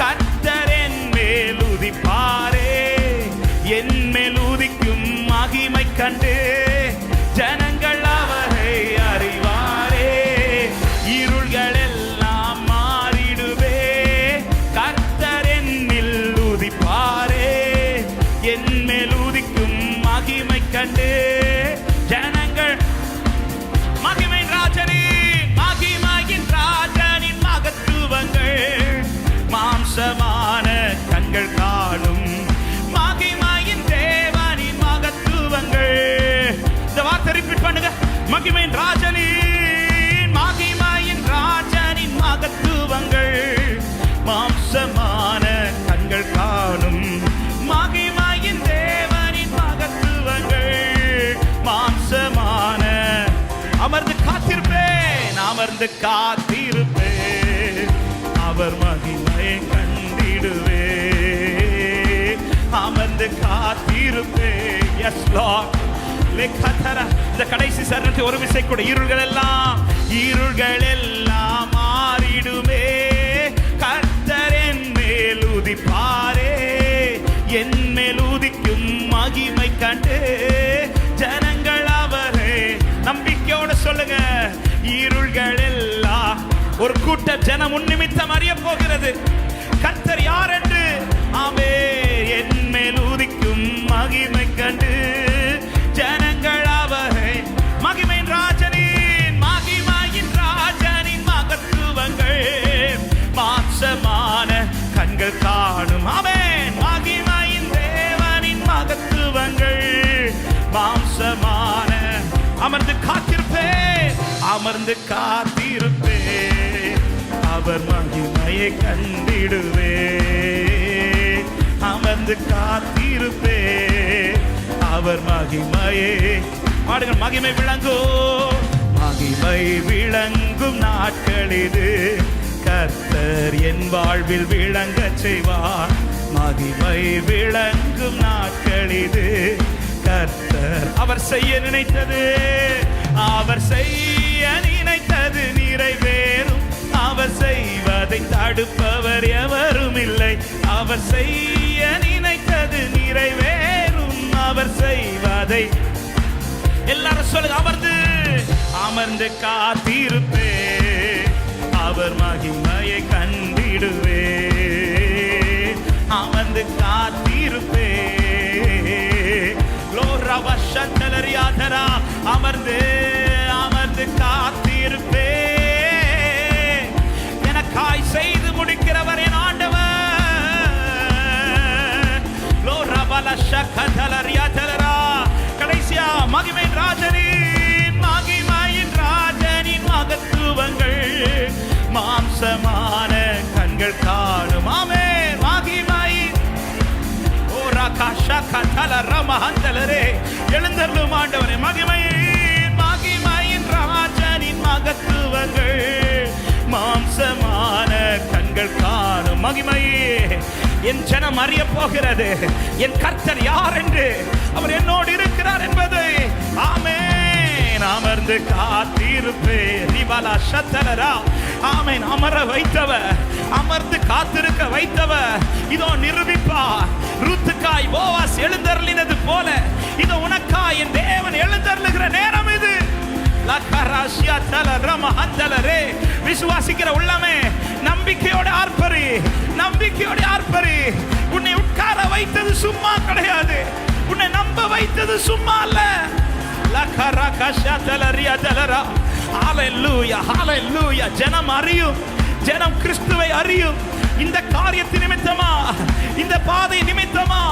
Speaker 1: கர்த்தர் என் மேல் உதிப்பாரே, என் மேல் உதிக்கும் மகிமை கண்டு ஜனங்கள் அவரை அறிவாரே. இருள்கள் எல்லாம் மாறிடுவே, கர்த்தர் என்னில் உதிப்பாரே, என் மேல் உதிக்கும் மகிமை கண்டு ஜனங்கள். மகிமையின் ராஜனின் மகத்துவங்கள் மாம்சமான கண்கள் காணும். மகிமையின் தேவனின் மகத்துவங்கள். இந்த வார்த்தை ரிப்பீட் பண்ணுங்க. மகிமையின் ராஜனின் மகத்துவங்கள் மாம்சமான கண்கள் காணும். மகிமையின் தேவனின் மகத்துவங்கள் மாம்சமான. அமர்ந்து காத்திருப்பேன், அமர்ந்து காத்திருப்பேன், அவர் மகிமையை கண்டிடுவே. அமர்ந்து காத்திருப்பேன். Yes lord. இந்த கடைசி சரணத்தை ஒரு விசை கூட. இருள்கள் எல்லாம் மாறிடும். இருள்கள் எல்லாம் ஒரு கூட்ட ஜனம் உன் நிமித்தம் அறிய போகிறது. கர்த்தர் யார் என்று ஆமே என் மேல் உதிக்கும் மகிமை கண்டு ஜனங்கள் அவரை மகிமையின் ராஜனின் மகத்துவங்கள் மாம்சமான கண்கள் காணும். ஆமென். மகிமையின் தேவனின் மகத்துவங்கள் மாம்சமான அமர்ந்து காத்திருப்பே அவர் மகிமையை கண்டிடுவே. அமர்ந்து காத்திருப்பே அவர் மகிமையை பாடுங்கள். மகிமை விளங்கும் நாட்கள் இது, கர்த்தர் என் வாழ்வில் விளங்க செய்வார். மகிமை விளங்கும் நாட்கள் இது, கர்த்தர் அவர் செய்ய நினைத்தது நிறைவேறும். அவர் செய்வதை தடுப்பவர் எவரும் இல்லை. அவர் செய்ய நினைத்தது நிறைவேறும். அவர் செய்வதை எல்லாரும் சொல்லுங்க. அமர்ந்து காத்திருப்பே அவர் மகிமையை கண்டிடுவே. அமர்ந்து காத்திருப்பே அமர்ந்து காத்திருப்பே. எனக்காய் செய்து முடிக்கிறவர் என் ஆண்டவர். கடைசியா மகிமையின் ராஜனின் மகத்துவங்கள் மாம்சமான கண்கள் காணும். ஆமென். எழுந்தருளும் ஆண்டவரே. மகிமையின் ராஜனின் மகத்துவங்கள் மாம்சமான கண்கள் காணும். மகிமையே என் ஜனம் அறிய போகிறது என் கர்த்தர் யார் என்று, அவர் என்னோடு இருக்கிறார் என்பதை. ஆமென். அமர்ந்து காத்திருப்பே. ஆமென். அமர வைத்தவர், அமர்ந்து காத்திருக்க வைத்தவர் இதோ நிரூபிப்பார். ரூத்துக்காய் போவாஸ் எழுந்தருளினது போல இதோ உனக்காய் என் தேவன் எழுந்தருளுகிற நேரம் இது. விசுவாசிக்கிற உள்ளமே நம்பிக்கையோட ஆர்ப்பரி, நம்பிக்கையோட ஆர்ப்பரி. உன்னை உட்கார வைத்தது சும்மா கிடையாது, உன்னை நம்ப வைத்தது சும்மா அல்ல. ஜனம் அறியும், ஜனம் கிறிஸ்துவை அறியும். இந்த காரியத்தின் நிமித்தமா, இந்த பாதை நிமித்தமா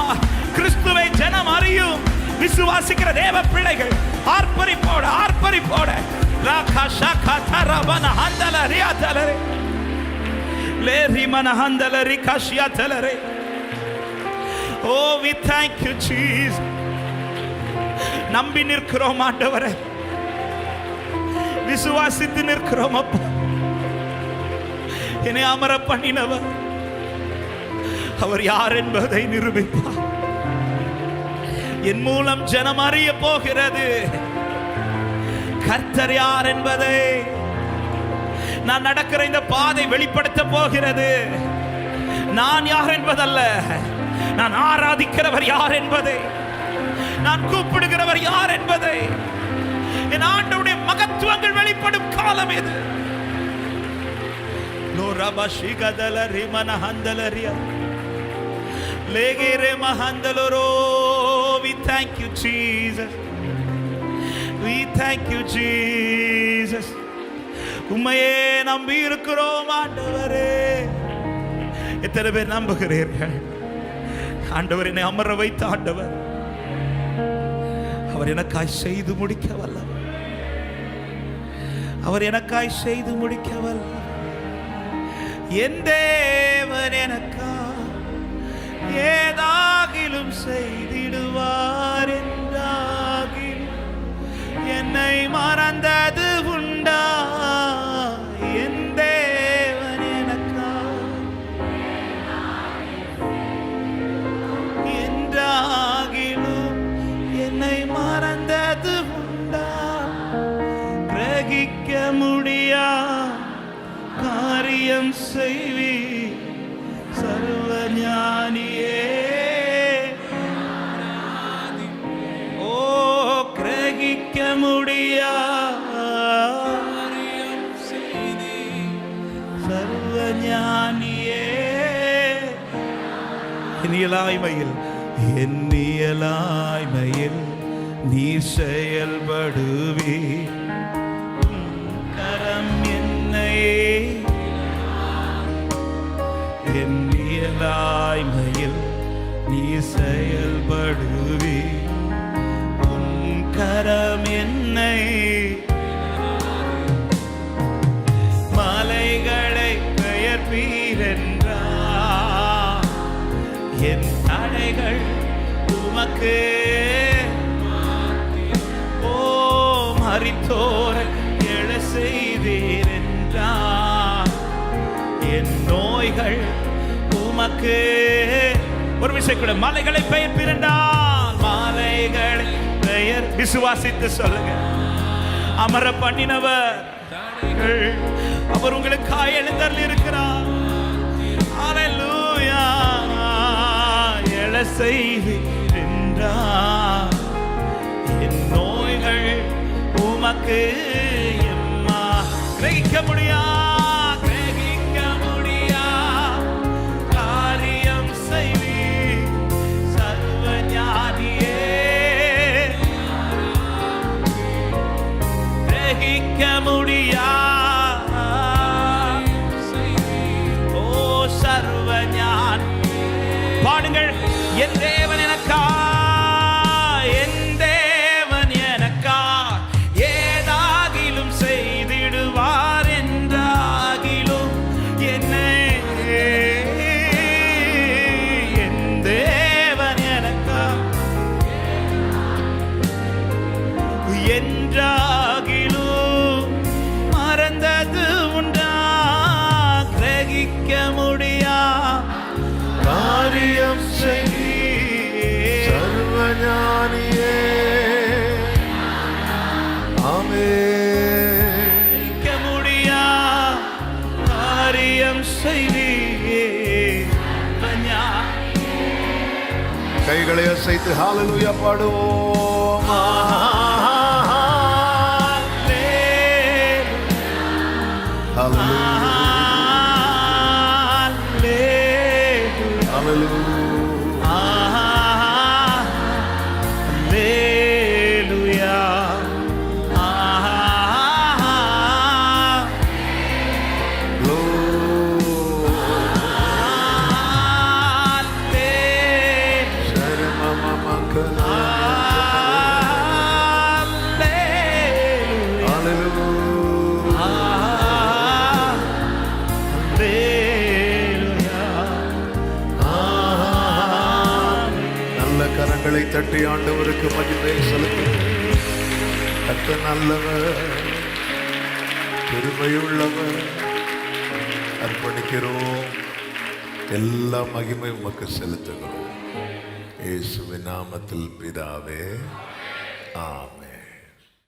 Speaker 1: கிறிஸ்துவை ஜனம் அறியும். விசுவாசிக்கிற தேவ பிள்ளைகள் ஆர்ப்பரிப்போட ஆர்ப்பரிப்போட Oh, we thank you, Jesus. நம்பி நிற்கிறோம் ஆண்டவரே, விசுவாசித்து நிற்கிறோம் அப்பா. என்னை அமர பண்ணினவர் அவர் யார் என்பதை நிரூபிப்பார். என் மூலம் ஜனம் அறிய போகிறது கர்த்தர் யார் என்பதை. நான் நடக்கிற இந்த பாதை வெளிப்படுத்த போகிறது நான் யார் என்பதல்ல, நான் ஆராதிக்கிறவர் யார் என்பதை, நான் கூப்பிடுகிறவர் யார் என்பதை. என் ஆண்டவருடைய மகத்துவங்கள் வெளிப்படும் காலம் இது. We thank you, Jesus. We thank you, Jesus. உம்மையே நம்பி இருக்கிறோம் ஆண்டவரே. எத்தனை பேர் நம்புகிறீர்கள்? ஆண்டவர் என்னை அமர வைத்த ஆண்டவர், அவர் எனக்காய் செய்து முடிக்க வல்லவர். அவர் எனக்காய் செய்து முடிக்க வல்லவர். என் தேவன் எனக்கா ஏதாகிலும் செய்திடுவார் என்றாகிலும் என்னை மறந்தது உண்டா? என் தேவன் எனக்கா என்றாகிலும் என்னை மறந்தது உண்டா? கிரகிக்க முடியா காரியம் செய்வி சர்வ ஞானியே. ஓ கிரகிக்க முடியா இயலாய்மையில் நீ செயல்படுவே. கரம் என்னையே என் இயலாய்மையில் நீ செயல்படுவே. உன் கரம் என்னை மலைகளை பெயர்ப்பீரென்றார். என் தடைகள் உமக்கு மரித்தோரை எழ செய்தீர் என்றார். என் நோய்கள் உமக்கு ஒரு விஷயம் கூட மலைகளை பெயர்ப்பீரென்றால் மலைகளை பெயர் விசுவாசித்து சொல்லுங்க. அமர பண்ணினவர் அவர் உங்களுக்காக எழுந்தருளி இருக்கிறார். அல்லேலூயா. எழ செய்தீர் என்றார். என் நோய்கள் உமக்கு எம்மா கிரகிக்க முடியா காரியம் செய்வி சர்வஞானியே. கிரகிக்க முடியா ஓ சர்வஞானி. பாடுங்கள். என் தேவன் எனக்கா என்றாகிலும் மறந்தது உண்டா. கிரகிக்க முடியா காரியம் செய்தி
Speaker 2: சர்வஞானியே. ஆமென்.
Speaker 1: கிரகிக்க முடியா காரியம் செய்தி.
Speaker 2: கைகளை அசைத்து ஹalleluya பாடுவோம். கரங்களை தட்டி ஆண்டவருக்கு மகிமை செலுத்துங்கள். கர்த்தர் நல்லவர், பெருமையுள்ளவர். அர்ப்பணிக்கிறோம். எல்லா மகிமை உமக்கு செலுத்துகிறோம். இயேசுவின் நாமத்தில் பிதாவே, ஆமென்.